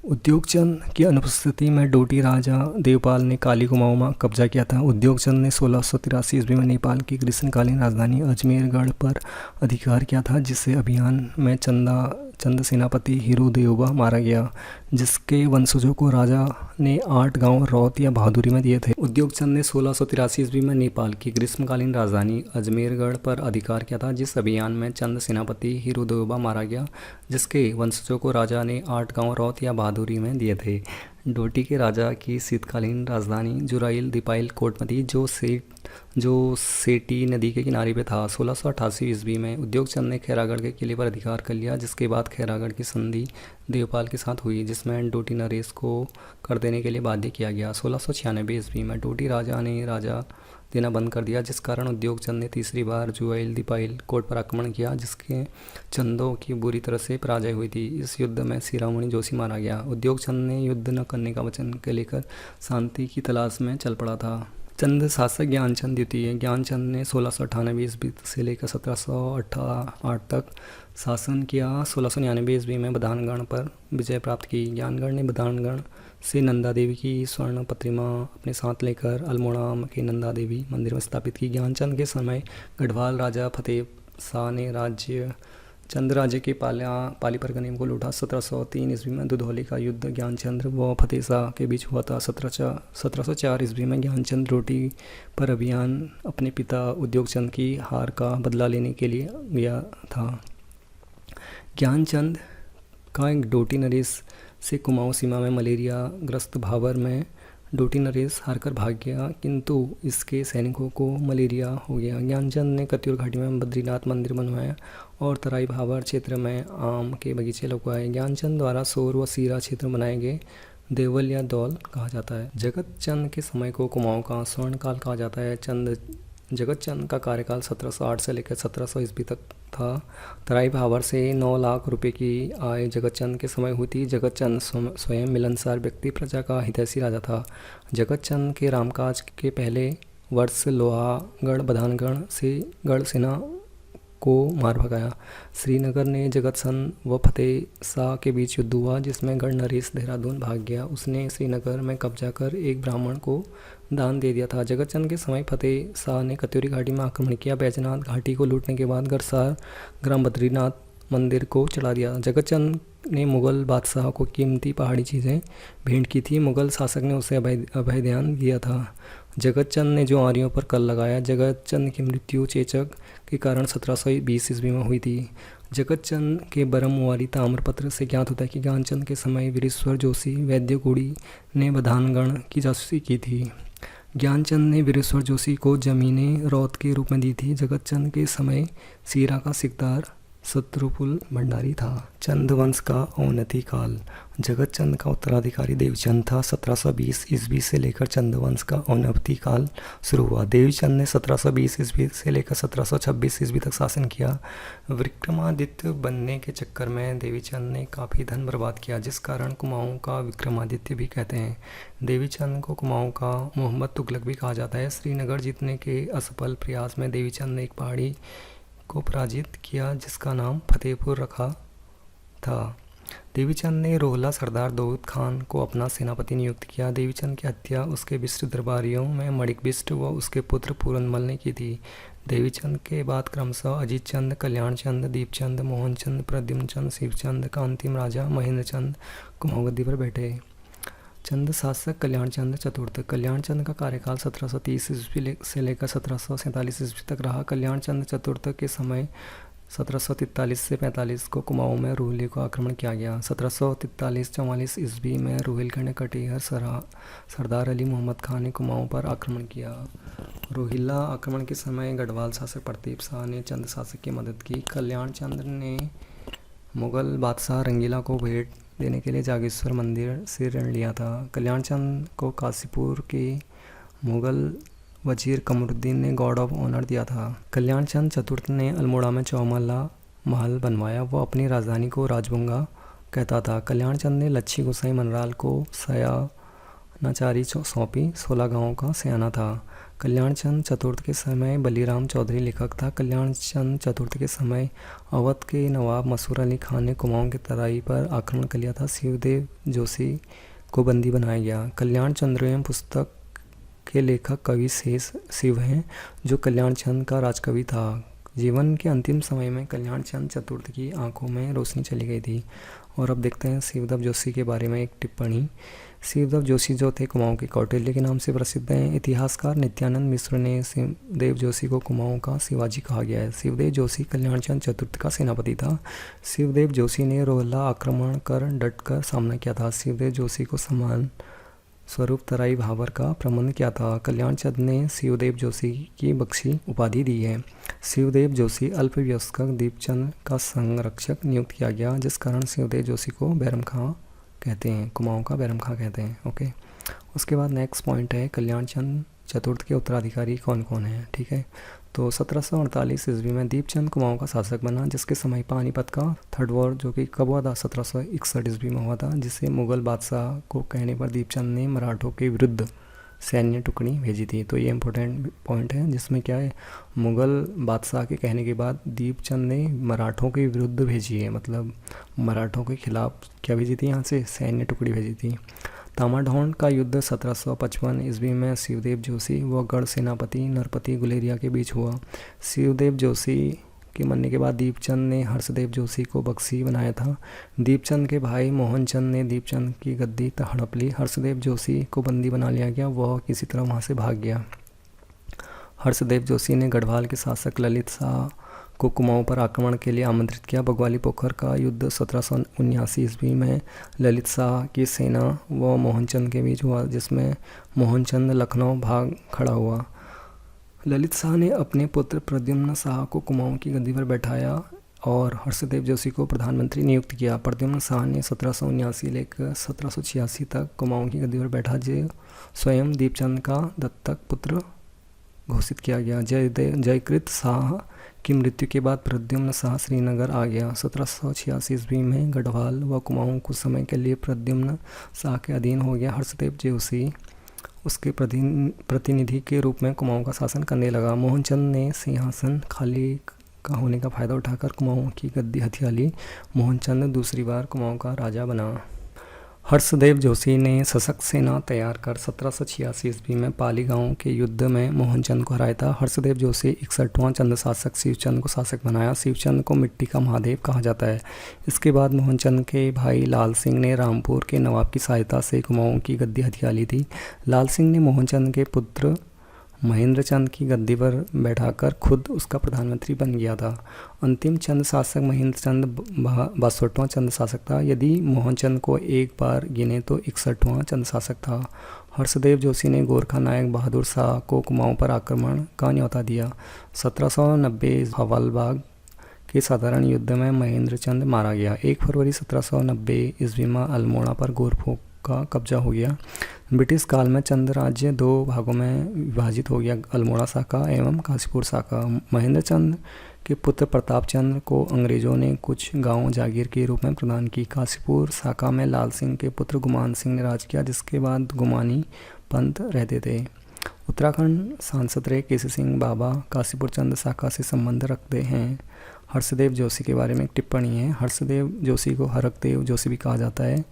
उद्योग चंद की अनुपस्थिति में डोटी राजा देवपाल ने काली कुमाऊं में कब्जा किया था। उद्योग चंद ने 1683 ईस्वी में नेपाल की ग्रीष्मकालीन राजधानी अजमेरगढ़ पर अधिकार किया था, जिससे अभियान में चंद सेनापति हीरू देवबा मारा गया, जिसके वंशजों को राजा ने 8 गांव रौत या बहादुरी में दिए थे। उद्योग चंद ने 1683 ईस्वी में नेपाल की ग्रीष्मकालीन राजधानी अजमेरगढ़ पर अधिकार किया था, जिस अभियान में चंद सेनापति हीरू देवबा मारा गया, जिसके वंशजों को राजा ने 8 गांव रौत या बहादुरी में दिए थे। डोटी के राजा की शीतकालीन राजधानी जुराइल दीपाइल कोट में थी, जो सेटी नदी के किनारे पे था। 1688 ईस्वी में उद्योग चंद ने खैरागढ़ के किले पर अधिकार कर लिया, जिसके बाद खैरागढ़ की संधि देवपाल के साथ हुई, जिसमें डोटी नरेश को कर देने के लिए बाध्य किया गया। 1696 ईस्वी में डोटी राजा ने राजा देना बंद कर दिया, जिस कारण उद्योग चंद ने तीसरी बार जुआइल दीपाइल कोट पर आक्रमण किया, जिसके चंदों की बुरी तरह से पराजय हुई थी। इस युद्ध में शिरोमणि जोशी मारा गया। उद्योग चंद ने युद्ध न करने का वचन के लेकर शांति की तलाश में चल पड़ा था। चंद शासक ज्ञानचंद द्वितीय। ज्ञानचंद ने 1698 ईस्वी से लेकर 1708 तक शासन किया। 1699 ईस्वी में बधानगढ़ पर विजय प्राप्त की। ज्ञानगढ़ ने बधानगढ़ से नंदा देवी की स्वर्ण प्रतिमा अपने साथ लेकर अल्मोड़ा के नंदा देवी मंदिर में स्थापित की। ज्ञानचंद के समय गढ़वाल राजा फतेह शाह ने चंद राज्य के पाली परगने को लूटा। 1703 ईस्वी में दुधौली का युद्ध ज्ञानचंद्र व फतेह शाह के बीच हुआ था। 1704 ईस्वी में ज्ञानचंद डोटी पर अभियान अपने पिता उद्योग चंद की हार का बदला लेने के लिए गया था। ज्ञानचंद का एक डोटी नरेश से कुमाऊं सीमा में मलेरिया ग्रस्त भावर में डोटी नरेश हारकर भाग गया, किंतु इसके सैनिकों को मलेरिया हो गया। ज्ञानचंद ने कत्यूर घाटी में बद्रीनाथ मंदिर बनवाया और तराई भावर क्षेत्र में आम के बगीचे लगवाए। ज्ञानचंद द्वारा सोर व सीरा क्षेत्र बनाए गए देवल या दौल कहा जाता है। जगत चंद के समय को कुमाऊं का स्वर्ण काल कहा जाता है। जगत चंद का कार्यकाल 1708 से लेकर 1700 ईस्वी तक था। तराई भावर से 9 लाख रुपए की आय जगत चंद के समय हुई थी। जगत चंद स्वयं मिलनसार व्यक्ति, प्रजा का हितैषी राजा था। जगत चंद के रामकाज के पहले वर्ष लोहागढ़ बधानगढ़ से गढ़ सेना को मार भगाया। श्रीनगर ने जगत सन व फतेह शाह के बीच युद्ध हुआ, जिसमें गढ़ नरेश देहरादून भाग गया। उसने श्रीनगर में कब्जा कर एक ब्राह्मण को दान दे दिया था। जगतचंद के समय फतेह शाह ने कत्यूरी घाटी में आक्रमण किया। बैजनाथ घाटी को लूटने के बाद गरसार ग्राम बद्रीनाथ मंदिर को चढ़ा दिया। जगतचंद ने मुग़ल बादशाह को कीमती पहाड़ी चीज़ें भेंट की थी। मुग़ल शासक ने उसे अभय ध्यान दिया था। जगतचंद ने जो आर्यों पर कल लगाया। जगतचंद की मृत्यु चेचक के कारण 1720 ईस्वी में हुई थी। जगतचंद के बरमवारी ताम्रपत्र से ज्ञात होता है कि ज्ञानचंद के समय वीरेश्वर जोशी वैद्यगुड़ी ने बधानगढ़ की जासूसी की थी। ज्ञानचंद ने वीरेश्वर जोशी को जमीनें रौत के रूप में दी थी। जगतचंद के समय सीरा का सिकदार शत्रुपुल भंडारी था। चंद वंश का अवनति काल। जगतचंद का उत्तराधिकारी देवचंद था। 1720 ईस्वी से लेकर चंद वंश का अवनति काल शुरू हुआ। देवचंद ने 1720 ईस्वी से लेकर 1726 ईस्वी तक शासन किया। विक्रमादित्य बनने के चक्कर में देवीचंद ने काफ़ी धन बर्बाद किया, जिस कारण कुमाऊं का विक्रमादित्य भी कहते हैं। देवीचंद को कुमाऊं का मोहम्मद तुगलक भी कहा जाता है। श्रीनगर जीतने के असफल प्रयास में देवीचंद ने एक पहाड़ी को पराजित किया, जिसका नाम फतेहपुर रखा था। देवीचंद ने रोहला सरदार दाऊद खान को अपना सेनापति नियुक्त किया। देवीचंद की हत्या उसके बिष्ट दरबारियों में मणिक बिष्ट व उसके पुत्र पूरनमल ने की थी। देवीचंद के बाद क्रमशः अजीत चंद, कल्याण चंद, दीपचंद, मोहनचंद, प्रद्युम्न चंद, शिवचंद का अंतिम राजा महेंद्र चंद कुमाऊं गद्दी पर बैठे। चंद शासक कल्याण चंद चतुर्थ। कल्याण चंद का कार्यकाल 1730 ईस्वी से लेकर 1747 ईस्वी तक रहा। कल्याण चंद चतुर्थ के समय 1743 से 45 को कुमाऊं में रोहिले को आक्रमण किया गया। 1743-44 ईस्वी में रोहिलखंड कटिहार सरदार अली मोहम्मद खान ने कुमाऊं पर आक्रमण किया। रोहिला आक्रमण के समय गढ़वाल शासक प्रताप शाह ने चंद शासक की मदद की। कल्याण चंद ने मुग़ल बादशाह रंगीला को भेंट देने के लिए जागेश्वर मंदिर से ऋण लिया था। कल्याण चंद को काशीपुर के मुग़ल वजीर कमरुद्दीन ने गॉर्ड ऑफ ऑनर दिया था। कल्याण चंद चतुर्थ ने अल्मोड़ा में चौमहला महल बनवाया। वो अपनी राजधानी को राजबुंगा कहता था। कल्याण चंद ने लच्छी गोसाई मनराल को सयानाचारी सौंपी। 16 गाँवों का सयाना था। कल्याण चंद चतुर्थ के समय बलीराम चौधरी लेखक था। कल्याण चंद चतुर्थ के समय अवध के नवाब मसूर अली खान ने कुमाऊं के तराई पर आक्रमण कर लिया था। शिवदेव जोशी को बंदी बनाया गया। कल्याण चंद्रोयम पुस्तक के लेखक कवि शेष शिव हैं, जो कल्याण चंद का राजकवि था। जीवन के अंतिम समय में कल्याण चंद चतुर्थ की आंखों में रोशनी चली गई थी। और अब देखते हैं शिवदेव जोशी के बारे में एक टिप्पणी। शिवदेव जोशी जो थे कुमाऊं के कौटिल्य के नाम से प्रसिद्ध हैं। इतिहासकार नित्यानंद मिश्र ने शिवदेव जोशी को कुमाऊं का शिवाजी कहा गया है। शिवदेव जोशी कल्याण चंद चतुर्थ का सेनापति था। शिवदेव जोशी ने रोहला आक्रमण कर डटकर सामना किया था। शिवदेव जोशी को सम्मान स्वरूप तराई भाबर का प्रबंध किया था। कल्याण चंद ने शिवदेव जोशी की बख्शी उपाधि दी है। शिवदेव जोशी अल्पवयस्क दीपचंद का संरक्षक नियुक्त किया गया, जिस कारण शिवदेव जोशी को बैरम खां कहते हैं, कुमाऊं का बैरम खां कहते हैं। ओके, उसके बाद नेक्स्ट पॉइंट है कल्याण चंद चतुर्थ के उत्तराधिकारी कौन कौन हैं। ठीक है, तो 1748 ईस्वी में दीपचंद कुमाऊं का शासक बना, जिसके समय पानीपत का थर्ड वॉर जो कि कब हुआ था 1761 ईस्वी में हुआ था, जिससे मुग़ल बादशाह को कहने पर दीपचंद ने मराठों के विरुद्ध सैन्य टुकड़ी भेजी थी। तो ये इंपॉर्टेंट पॉइंट है, जिसमें क्या है, मुग़ल बादशाह के कहने के बाद दीपचंद ने मराठों के विरुद्ध भेजी है, मतलब मराठों के खिलाफ क्या भेजी थी, यहाँ से सैन्य टुकड़ी भेजी थी। तामाढौन का युद्ध 1755 ईस्वी में शिवदेव जोशी व गढ़ सेनापति नरपति गुलेरिया के बीच हुआ। शिवदेव जोशी के मरने के बाद दीपचंद ने हर्षदेव जोशी को बख्शी बनाया था। दीपचंद के भाई मोहनचंद ने दीपचंद की गद्दी हड़प ली। हर्षदेव जोशी को बंदी बना लिया गया, वह किसी तरह वहाँ से भाग गया। हर्षदेव जोशी ने गढ़वाल के शासक ललित शाह को कुमाऊं पर आक्रमण के लिए आमंत्रित किया। बगवाली पोखर का युद्ध 1779 ईस्वी में ललित शाह की सेना व मोहनचंद के बीच हुआ, जिसमें मोहनचंद लखनऊ भाग खड़ा हुआ। ललित शाह ने अपने पुत्र प्रद्युम्न शाह को कुमाऊं की गद्दी पर बैठाया और हर्षदेव जोशी को प्रधानमंत्री नियुक्त किया। प्रद्युम्न शाह ने 1779 लेकर 1786 तक कुमाऊं की गद्दी पर बैठा, जो स्वयं दीपचंद का दत्तक पुत्र घोषित किया गया। जयकृत शाह की मृत्यु के बाद प्रद्युम्न शाह श्रीनगर आ गया। 1786 ईस्वी में गढ़वाल व कुमाऊं कुछ समय के लिए प्रद्युम्न शाह के अधीन हो गया। हर्षदेव जोशी उसके प्रतिनिधि के रूप में कुमाऊं का शासन करने लगा। मोहनचंद ने सिंहासन खाली का होने का फ़ायदा उठाकर कुमाऊँ की गद्दी हथिया ली। मोहनचंद दूसरी बार कुमाऊँ का राजा बना। हर्षदेव जोशी ने सशक्त सेना तैयार कर 1786 ईस्वी में पाली गांव के युद्ध में मोहनचंद को हराया था। हर्षदेव जोशी 61वां चंद शासक शिवचंद को शासक बनाया। शिवचंद को मिट्टी का महादेव कहा जाता है। इसके बाद मोहनचंद के भाई लाल सिंह ने रामपुर के नवाब की सहायता से कुमाऊँ की गद्दी हथिया ली थी। लाल सिंह ने मोहनचंद के पुत्र महेंद्र चंद की गद्दी पर बैठाकर खुद उसका प्रधानमंत्री बन गया था। अंतिम चंद शासक महेंद्र चंद 62वां चंद शासक था। यदि मोहनचंद को एक बार गिने तो 61वां चंद शासक था। हर्षदेव जोशी ने गोरखा नायक बहादुर शाह को कुमाऊँ पर आक्रमण का न्योता दिया। 1790 हवलबाग के साधारण युद्ध में महेंद्र चंद मारा गया। 1 फरवरी 1790 ईस्वी में अल्मोड़ा पर गोरखों का कब्जा हो गया। ब्रिटिश काल में चंद राज्य 2 भागों में विभाजित हो गया, अल्मोड़ा शाखा एवं काशीपुर शाखा। महेंद्र चंद के पुत्र प्रताप चंद्र को अंग्रेजों ने कुछ गांव जागीर के रूप में प्रदान की। काशीपुर शाखा में लाल सिंह के पुत्र गुमान सिंह ने राज किया, जिसके बाद गुमानी पंत रहते थे। उत्तराखंड सांसद रहे केसी सिंह बाबा काशीपुर चंद शाखा से संबंध रखते हैं। हर्षदेव जोशी के बारे में एक टिप्पणी है। हर्षदेव जोशी को हरकदेव जोशी भी कहा जाता है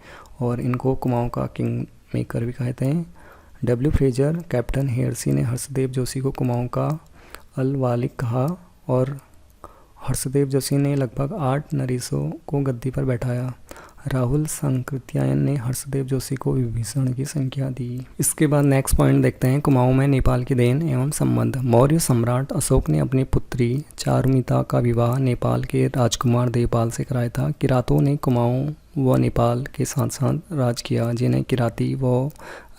और इनको कुमाऊँ का किंग मेकर भी कहते हैं। डब्ल्यू फ्रेजर, कैप्टन हेयरसी ने हर्षदेव जोशी को कुमाऊँ का अल वालिक कहा और हर्षदेव जोशी ने लगभग 8 नरीसों को गद्दी पर बैठाया। राहुल सांकृत्यायन ने हर्षदेव जोशी को विभीषण की संख्या दी। इसके बाद नेक्स्ट पॉइंट देखते हैं, कुमाऊँ में नेपाल की देन एवं संबंध। मौर्य सम्राट अशोक ने अपनी पुत्री चारुमिता का विवाह नेपाल के राजकुमार देवपाल से कराया था। किरातों ने कुमाऊँ व नेपाल के साथ साथ राज किया, जिन्हें किराती व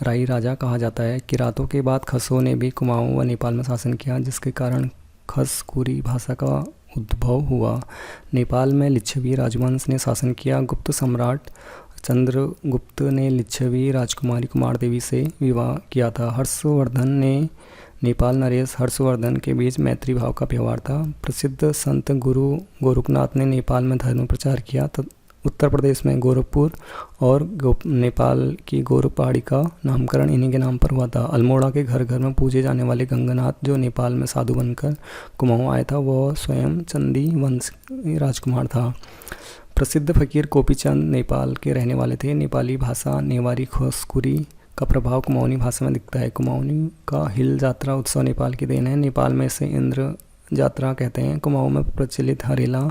राई राजा कहा जाता है। किरातों के बाद खसों ने भी कुमाऊँ व नेपाल में शासन किया, जिसके कारण खसकुरी भाषा का उद्भव हुआ। नेपाल में लिच्छवी राजवंश ने शासन किया। गुप्त सम्राट चंद्रगुप्त ने लिच्छवी राजकुमारी कुमार देवी से विवाह किया था। हर्षवर्धन ने नेपाल नरेश हर्षवर्धन के बीच मैत्री भाव का व्यवहार था। प्रसिद्ध संत गुरु गोरखनाथ ने नेपाल में धर्म प्रचार किया। उत्तर प्रदेश में गोरखपुर और नेपाल की गोरख पहाड़ी का नामकरण इन्हीं के नाम पर हुआ था। अल्मोड़ा के घर घर में पूजे जाने वाले गंगनाथ, जो नेपाल में साधु बनकर कुमाऊँ आया था, वह स्वयं चंदी वंश राजकुमार था। प्रसिद्ध फकीर गोपीचंद नेपाल के रहने वाले थे। नेपाली भाषा नेवारी खसकुरी का प्रभाव कुमाऊनी भाषा में दिखता है। कुमाऊनी का हिल जात्रा उत्सव नेपाल की देन है। नेपाल में इसे इंद्र जात्रा कहते हैं। कुमाऊँ में प्रचलित हरेला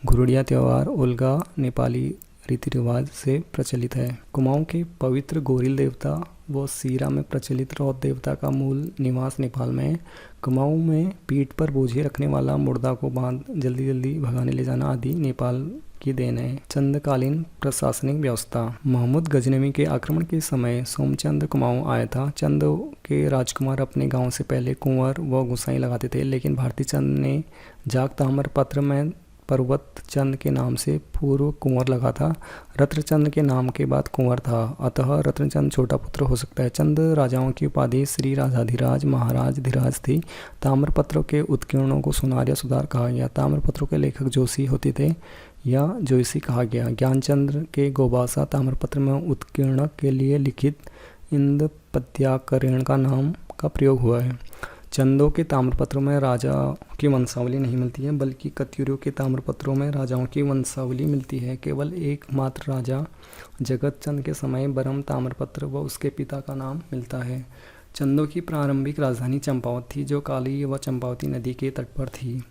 घुरुड़िया त्यौहार उल्गा नेपाली रीति रिवाज से प्रचलित है। कुमाऊँ के पवित्र गोरिल देवता व सीरा में प्रचलित रौत देवता का मूल निवास नेपाल में है। कुमाऊँ में पीठ पर बोझे रखने वाला मुर्दा को बांध जल्दी जल्दी भगाने ले जाना आदि नेपाल की देन है। चंदकालीन प्रशासनिक व्यवस्था। मोहम्मद गजनवी के आक्रमण के समय सोमचंद कुमाऊँ आया था। चंद के राजकुमार अपने गांव से पहले कुंवर व गुसाई लगाते थे, लेकिन भारती चंद ने जाग ताम्र पत्र में पर्वत चंद के नाम से पूर्व कुंवर लगा था। रत्नचंद के नाम के बाद कुंवर था, अतः रत्नचंद छोटा पुत्र हो सकता है। चंद राजाओं की उपाधि श्री राजाधिराज महाराज धीराज थी। ताम्रपत्रों के उत्कीर्णों को सुनार या सुधार कहा गया। ताम्रपत्रों के लेखक जोशी होते थे या जोशी कहा गया। ज्ञानचंद्र के गोबासा ताम्रपत्र में उत्कीर्णक के लिए लिखित इंदपत्याकरण का नाम का प्रयोग हुआ है। चंदों के ताम्रपत्रों में राजा की वंशावली नहीं मिलती है, बल्कि कत्यूरियों के ताम्रपत्रों में राजाओं की वंशावली मिलती है। केवल एकमात्र राजा जगत चंद के समय बरम ताम्रपत्र व उसके पिता का नाम मिलता है। चंदों की प्रारंभिक राजधानी चंपावत थी, जो काली व चंपावती नदी के तट पर थी।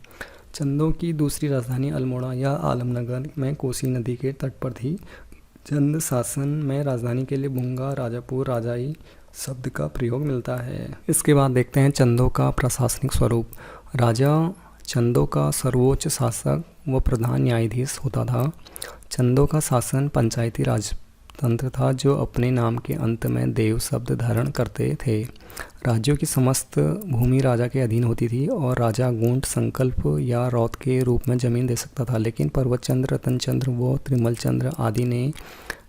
चंदों की दूसरी राजधानी अल्मोड़ा या आलमनगर में कोसी नदी के तट पर थी। चंद शासन में राजधानी के लिए बुंगा, राजापुर, राजाई शब्द का प्रयोग मिलता है। इसके बाद देखते हैं चंदों का प्रशासनिक स्वरूप। राजा चंदों का सर्वोच्च शासक व प्रधान न्यायाधीश होता था। चंदों का शासन पंचायती राजतंत्र था, जो अपने नाम के अंत में देव शब्द धारण करते थे। राज्यों की समस्त भूमि राजा के अधीन होती थी और राजा गूंठ, संकल्प या रौत के रूप में जमीन दे सकता था, लेकिन पर्वतचंद्र, रतनचंद्र व त्रिमलचंद्र आदि ने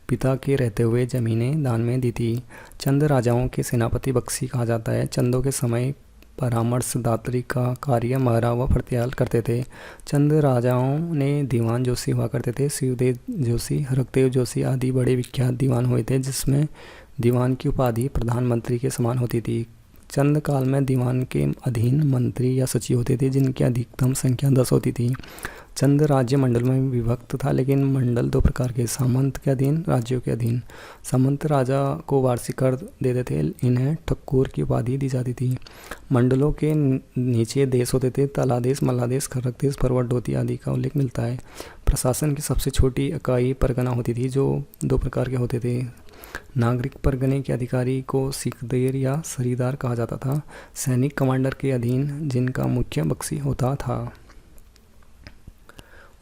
पिता के रहते हुए जमीनें दान में दी थी। चंद राजाओं के सेनापति बख्शी कहा जाता है। चंदों के समय परामर्शदात्री का कार्य महरा व फरत्याल करते थे। चंद राजाओं ने दीवान जोशी हुआ करते थे। शिवदेव जोशी, हरकदेव जोशी आदि बड़े विख्यात दीवान हुए थे, जिसमें दीवान की उपाधि प्रधानमंत्री के समान होती थी। चंद काल में दीवान के अधीन मंत्री या सचिव होते थे, जिनकी अधिकतम संख्या 10 होती थी। चंद राज्य मंडल में विभक्त था, लेकिन मंडल दो प्रकार के, सामंत के अधीन, राज्यों के अधीन। सामंत राजा को वार्षिक कर देते थे, इन्हें ठक्कुर की उपाधि दी जाती थी। मंडलों के नीचे देश होते थे, तलादेश, मल्लादेश, खरक देश, परवट आदि का उल्लेख मिलता है। प्रशासन की सबसे छोटी इकाई परगना होती थी, जो दो प्रकार के होते थे। नागरिक परगने के अधिकारी को सिकदेर या सरीदार कहा जाता था, सैनिक कमांडर के अधीन, जिनका मुख्य बख्शी होता था।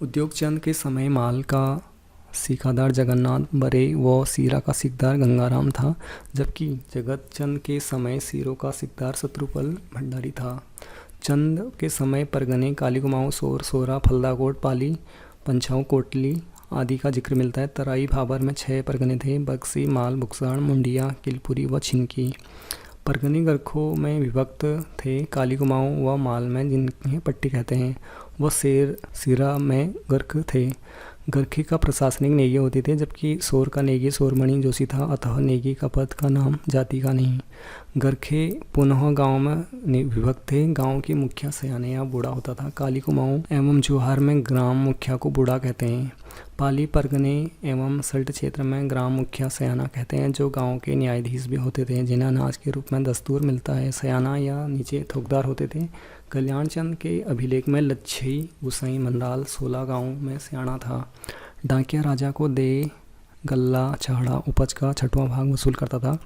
उद्योग चंद के समय माल का सीखादार जगन्नाथ बरे व सीरा का सीखदार गंगाराम था, जबकि जगत चंद के समय सीरों का सीखदार शत्रुपल भंडारी था। चंद के समय परगने काली कुमाऊं, सोर, सोरा, फलदाकोट, पाली, पंछाऊ, कोटली आदि का जिक्र मिलता है। तराई भाबर में 6 परगने थे, बक्सी, माल, बुक्साण, मुंडिया, किलपुरी व छिनकी। परगने गरखों में विभक्त थे, काली कुमाऊं व माल में, जिन्हें पट्टी कहते हैं, व सिरा में गर्ख थे। गर्खी का प्रशासनिक नेगी होते थे, जबकि सोर का नेगी सोरमणि जोशी था, अतः नेगी का पद का नाम जाति का नहीं। गर्खे पुनः गांव में विभक्त थे, गांव के मुखिया सयाने या बूढ़ा होता था। काली कुमाऊं एवं जोहार में ग्राम मुखिया को बूढ़ा कहते हैं। पाली परगने एवं सल्ट क्षेत्र में ग्राम मुखिया सयाना कहते हैं, जो गांव के न्यायाधीश भी होते थे, जिन्हें अनाज के रूप में दस्तूर मिलता है। सयाना या नीचे थोकदार होते थे। कल्याण चंद के अभिलेख में लच्छई, गुसाई, मंडाल 16 गाँव में सयाना था। डाकिया राजा को दे, गल्ला, छाड़ा, उपज का 6वां भाग वसूल करता था।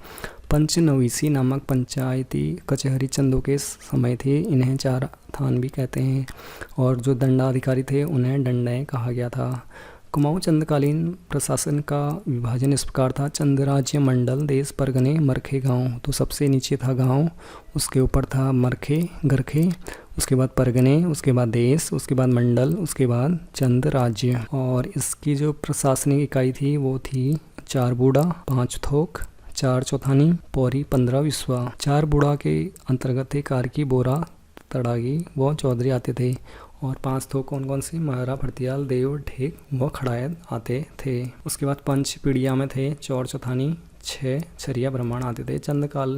पंचनवीसी नामक पंचायती कचहरी चंदों के समय थे, इन्हें 4 थान भी कहते हैं, और जो दंडाधिकारी थे उन्हें दंडय कहा गया था। कुमाऊं चंदकालीन प्रशासन का विभाजन इस प्रकार था: चंद राज्य, मंडल, देश, परगने, मरखे, गांव। तो सबसे नीचे था गांव, उसके ऊपर था मरखे, गरखे, उसके बाद परगने, उसके बाद देश, उसके बाद मंडल, उसके बाद चंद राज्य। और इसकी जो प्रशासनिक इकाई थी वो थी 4 बूढ़ा, 5 थोक, 4 चौथानी, पौरी, 15 विश्वा। 4 बूढ़ा के अंतर्गत थे कारकी, बोरा, तड़ागी व चौधरी आते थे, और 5 थोक कौन कौन से? महरा, भरतियाल, देव, ढेक व खड़ायत आते थे। उसके बाद 5 पीढ़िया में थे चौर, चौथानी, 6 छरिया, ब्राह्मण आते थे। चंदकाल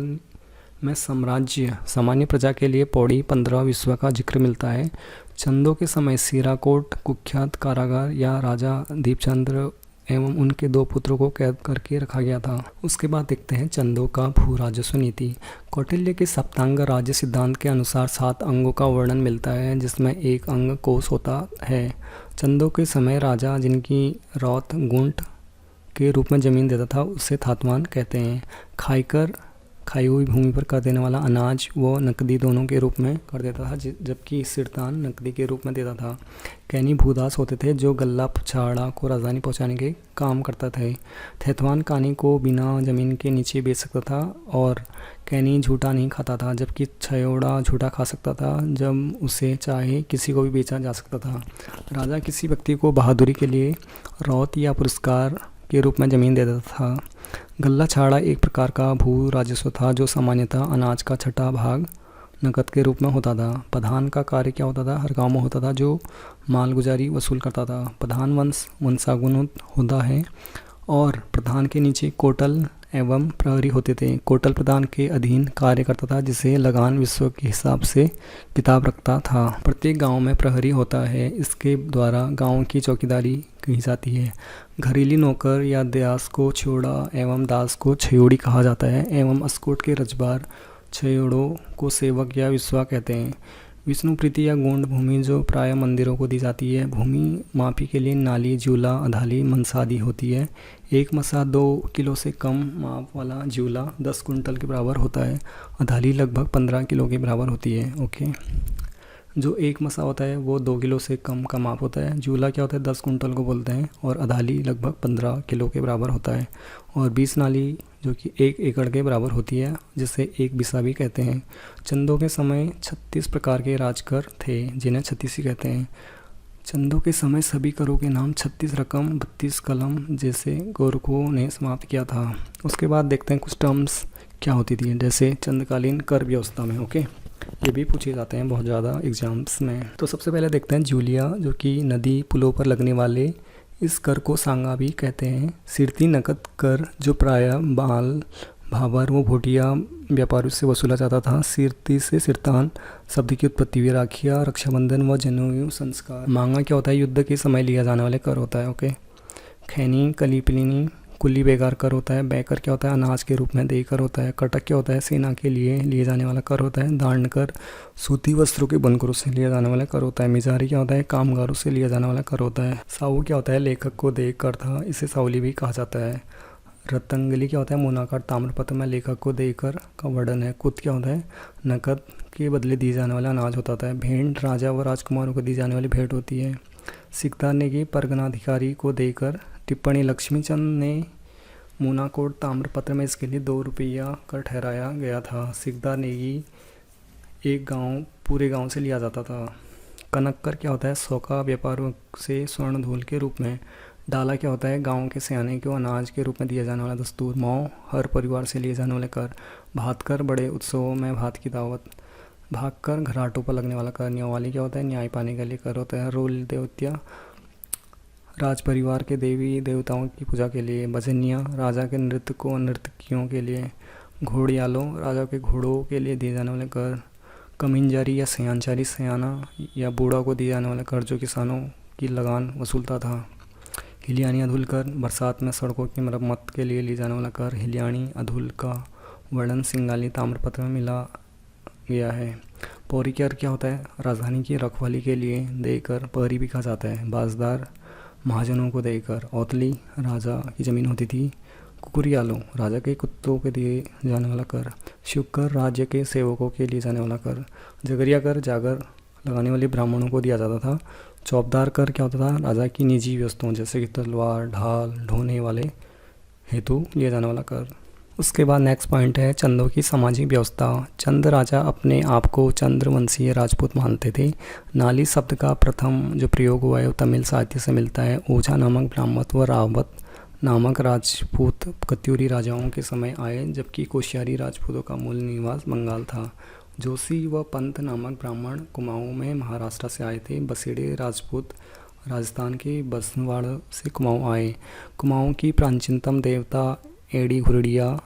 में साम्राज्य सामान्य प्रजा के लिए पौड़ी, 15 विश्व का जिक्र मिलता है। चंदों के समय सीराकोट कुख्यात कारागार या राजा दीपचंद्र एवं उनके 2 पुत्रों को कैद करके रखा गया था। उसके बाद देखते हैं चंदों का भू राजस्व नीति। कौटिल्य के सप्तांग राज्य सिद्धांत के अनुसार 7 अंगों का वर्णन मिलता है, जिसमें एक अंग कोष होता है। चंदों के समय राजा जिनकी रौत गुंट के रूप में जमीन देता था उसे थातवान कहते हैं। खाईकर खाई हुई भूमि पर कर देने वाला अनाज वो नकदी दोनों के रूप में कर देता था, जबकि सिरतान नकदी के रूप में देता था। कैनी भूदास होते थे जो गल्ला छाड़ा को राजधानी पहुंचाने के काम करता थे। थेतवान कानी को बिना ज़मीन के नीचे बेच सकता था, और कैनी झूठा नहीं खाता था, जबकि छयोड़ा झूठा खा सकता था जब उसे चाहे किसी को भी बेचा जा सकता था। राजा किसी व्यक्ति को बहादुरी के लिए रौत या पुरस्कार के रूप में ज़मीन देता था। गल्ला छाड़ा एक प्रकार का भू राजस्व था जो सामान्यतः अनाज का 6ठा भाग नकद के रूप में होता था। प्रधान का कार्य क्या होता था? हर गांव में होता था, जो मालगुजारी वसूल करता था। प्रधान वंशागुण होता है, और प्रधान के नीचे कोटल एवं प्रहरी होते थे। कोटल प्रधान के अधीन कार्य करता था, जिसे लगान विश्व के हिसाब से किताब रखता था। प्रत्येक गांव में प्रहरी होता है, इसके द्वारा गांव की चौकीदारी की जाती है। घरेलू नौकर या दास को छयोड़ा एवं दास को छयोड़ी कहा जाता है, एवं अस्कोट के रजबार छयोड़ों को सेवक या विश्वा कहते हैं। विष्णु प्रीति या गोंड भूमि जो प्राय मंदिरों को दी जाती है। भूमि मापी के लिए नाली, जूला, अधाली, मनसा आदि होती है। एक मसा 2 किलो से कम माप वाला जूला 10 कुंटल के बराबर होता है। अधाली लगभग 15 किलो के बराबर होती है। ओके, जो एक मसा होता है वो 2 किलो से कम का माप होता है। जूला क्या होता है? 10 कुंटल को बोलते हैं, और अधाली लगभग 15 किलो के बराबर होता है। और 20 नाली जो कि 1 एकड़ के बराबर होती है, जिसे 1 बिसा भी कहते हैं। चंदों के समय 36 प्रकार के राजकर थे, जिन्हें 36 कहते हैं। चंदों के समय सभी करों के नाम 36 रकम 32 कलम जैसे गोरखों ने समाप्त किया था। उसके बाद देखते हैं कुछ टर्म्स क्या होती थी, जैसे चंदकालीन कर व्यवस्था में। ओके, ये भी पूछे जाते हैं बहुत ज़्यादा एग्जाम्स में। तो सबसे पहले देखते हैं जूलिया, जो कि नदी पुलों पर लगने वाले इस कर को सांगा भी कहते हैं। सिरती नकद कर जो प्रायः माल भाबर वो भोटिया व्यापारियों से वसूला जाता था। सिरती से सिरतान शब्द की उत्पत्ति हुई। राखिया रक्षाबंधन व जनेऊ संस्कार। मांगा क्या होता है? युद्ध के समय लिया जाने वाले कर होता है। ओके। खैनी कलीपिलीनी कुली बेकार कर होता है। बैकर क्या होता है? अनाज के रूप में देकर होता है। कटक क्या होता है? सेना के लिए लिए जाने वाला कर होता है। दांड कर सूती वस्त्रों के बनकरों से लिया जाने वाला कर होता है। मिजारी क्या होता है? कामगारों से लिया जाने वाला कर होता है। साहू क्या होता है? लेखक को देख कर था, इसे सावली भी कहा जाता है। रत्तंगली क्या होता है? मोनाकार ताम्रपत्र में लेखक को देकर का वर्णन है। कुत क्या होता है? नकद के बदले दिए जाने वाला अनाज होता है। भेंट राजा व राजकुमारों को दी जाने वाली भेंट होती है। सिकदार ने की परगनाधिकारी को देकर टिप्पणी। लक्ष्मीचंद ने मोनाकोट ताम्रपत्र में इसके लिए 2 रुपया कर ठहराया गया था। सिकदार ने की एक गांव पूरे गांव से लिया जाता था। कनक्कर क्या होता है? सौका व्यापारियों से स्वर्ण धूल के रूप में। डाला क्या होता है? गांव के सियाने को अनाज के रूप में दिया जाने वाला दस्तूर। मौ हर परिवार से लिए जाने वाले कर। भात कर बड़े उत्सवों में भात की दावत। भाग कर घराटों पर लगने वाला कर। न्यौवाली क्या होता है? न्याय पाने के लिए कर होता है। रोल देवतिया राज परिवार के देवी देवताओं की पूजा के लिए। भजनिया राजा के नृत्य को नर्तकियों के लिए। घोड़ियालों राजा के घोड़ों के लिए दिए जाने वाले कर। कमिंजारी या सयानचारी सयाना या बूढ़ा को दिए जाने वाला कर जो किसानों की लगान वसूलता था। हिलियानी अधुल कर बरसात में सड़कों की मरम्मत के लिए लिए जाने वाला कर। हिलियानी अधुल का वर्णन सिंगाली ताम्रपत्र में मिला गया है। पौरी कर क्या होता है? राजधानी की रखवाली के लिए देकर पहरी भी कहा जाता है। बाजदार महाजनों को देकर। औतली राजा की ज़मीन होती थी। कुकुरियालों राजा के कुत्तों के दिए जाने वाला कर। शुक्र राज्य के सेवकों के लिए जाने वाला कर। जगरिया कर जागर लगाने वाले ब्राह्मणों को दिया जाता था। चौबदार कर क्या होता था? राजा की निजी वस्तुओं जैसे कि तलवार ढाल ढोने वाले हेतु लिया जाने वाला कर। उसके बाद नेक्स्ट पॉइंट है चंदों की सामाजिक व्यवस्था। चंद राजा अपने आप को चंद्रवंशीय राजपूत मानते थे। नाली शब्द का प्रथम जो प्रयोग हुआ है वो तमिल साहित्य से मिलता है। ओझा नामक ब्राह्मण व रावत नामक राजपूत कत्यूरी राजाओं के समय आए, जबकि कोश्यारी राजपूतों का मूल निवास बंगाल था। जोशी व पंत नामक ब्राह्मण कुमाऊं में महाराष्ट्र से आए थे। बसेड़े राजपूत राजस्थान के बसवाड़ से कुमाऊं आए। कुमाऊं की प्राचीनतम देवता एड़ी घुरड़िया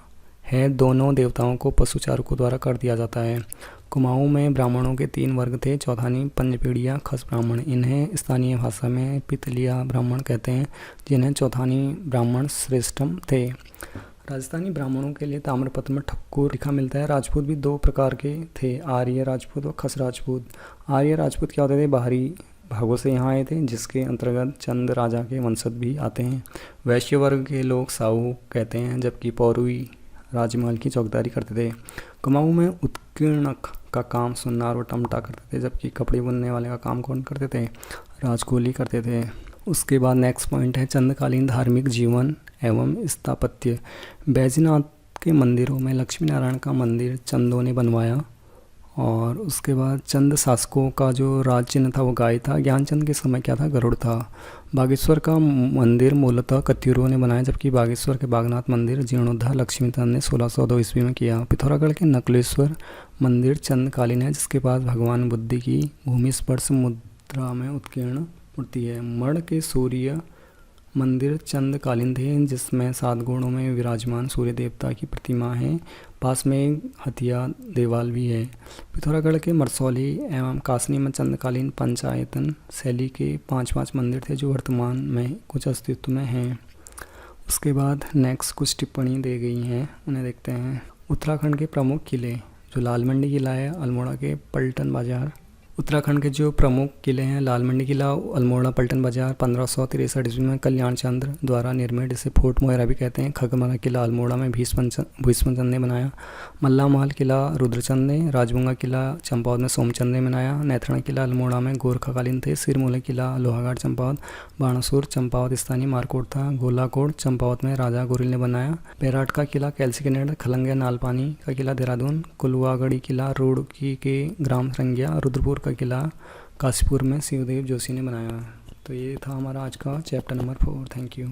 है। दोनों देवताओं को पशुचारकों द्वारा कर दिया जाता है। कुमाऊं में ब्राह्मणों के 3 वर्ग थे। चौथानी पंजपीड़िया खस ब्राह्मण, इन्हें स्थानीय भाषा में पितलिया ब्राह्मण कहते हैं, जिन्हें चौथानी ब्राह्मण श्रेष्ठम थे। राजस्थानी ब्राह्मणों के लिए ताम्रपत्र में ठक्कुर लिखा मिलता है। राजपूत भी 2 प्रकार के थे, आर्य राजपूत और खस राजपूत। आर्य राजपूत क्या होते थे? बाहरी भागों से यहाँ आए थे, जिसके अंतर्गत चंद राजा के वंशज भी आते हैं। वैश्य वर्ग के लोग साहू कहते हैं, जबकि पौरुई राजमहल की चौकीदारी करते थे। कुमाऊं में उत्कीर्णक का काम सुनार व टमटा करते थे, जबकि कपड़े बुनने वाले का काम कौन करते थे? राजकूली करते थे। उसके बाद नेक्स्ट पॉइंट है चंदकालीन धार्मिक जीवन एवं स्थापत्य। बैजनाथ के मंदिरों में लक्ष्मी नारायण का मंदिर चंदों ने बनवाया। और उसके बाद चंद शासकों का जो राज चिन्ह था वो गाय था। ज्ञानचंद के समय क्या था? गरुड़ था। बागेश्वर का मंदिर मूलतः कत्यूरों ने बनाया, जबकि बागेश्वर के बागनाथ मंदिर जीर्णोद्धार लक्ष्मीचंद ने 1602 ईस्वी में किया। पिथौरागढ़ के नकलेश्वर मंदिर चंदकालीन है, जिसके पास भगवान बुद्ध की भूमि स्पर्श मुद्रा में उत्कीर्ण मूर्ति है। मण के सूर्य मंदिर चंदकालीन थे, जिसमें 7 गुणों में विराजमान सूर्य देवता की प्रतिमा है। पास में एक हथिया देवाल भी है। पिथौरागढ़ के मरसौली एवं कासनी में चंदकालीन पंचायतन शैली के 5 मंदिर थे, जो वर्तमान में कुछ अस्तित्व में हैं। उसके बाद नेक्स्ट कुछ टिप्पणी दी गई हैं, उन्हें देखते हैं। उत्तराखंड के प्रमुख किले, जो लाल मंडी किला है, अल्मोड़ा के पलटन बाजार। उत्तराखंड के जो प्रमुख किले हैं, लाल मंडी किला, अल्मोड़ा, पलटन बाजार। 1563 ईस्वी में कल्याण चंद्र द्वारा निर्मित, इसे फोर्ट मोहरा भी कहते हैं। खगमरा किला अल्मोड़ा में भीष्मचंद ने बनाया। मल्ला महल किला रुद्रचंद ने। राजबुंगा किला चंपावत में सोमचंद ने बनाया। नेथड़ा किला अल्मोड़ा में गोरखाकालीन थे। सिरमौली किला लोहाघाट चंपावत। बाणासुर चंपावत स्थानीय मारकोट था। गोलाकोट चंपावत में राजा गोरिल ने बनाया। पेराट का किला कैलसीकनेड। खलंगिया नालपानी का किला देहरादून। कुलवागढ़ी किला रुड़की के ग्राम रंगिया। रुद्रपुर का किला काशीपुर में शिवदेव जोशी ने बनाया। तो ये था हमारा आज का चैप्टर नंबर 4। Thank you.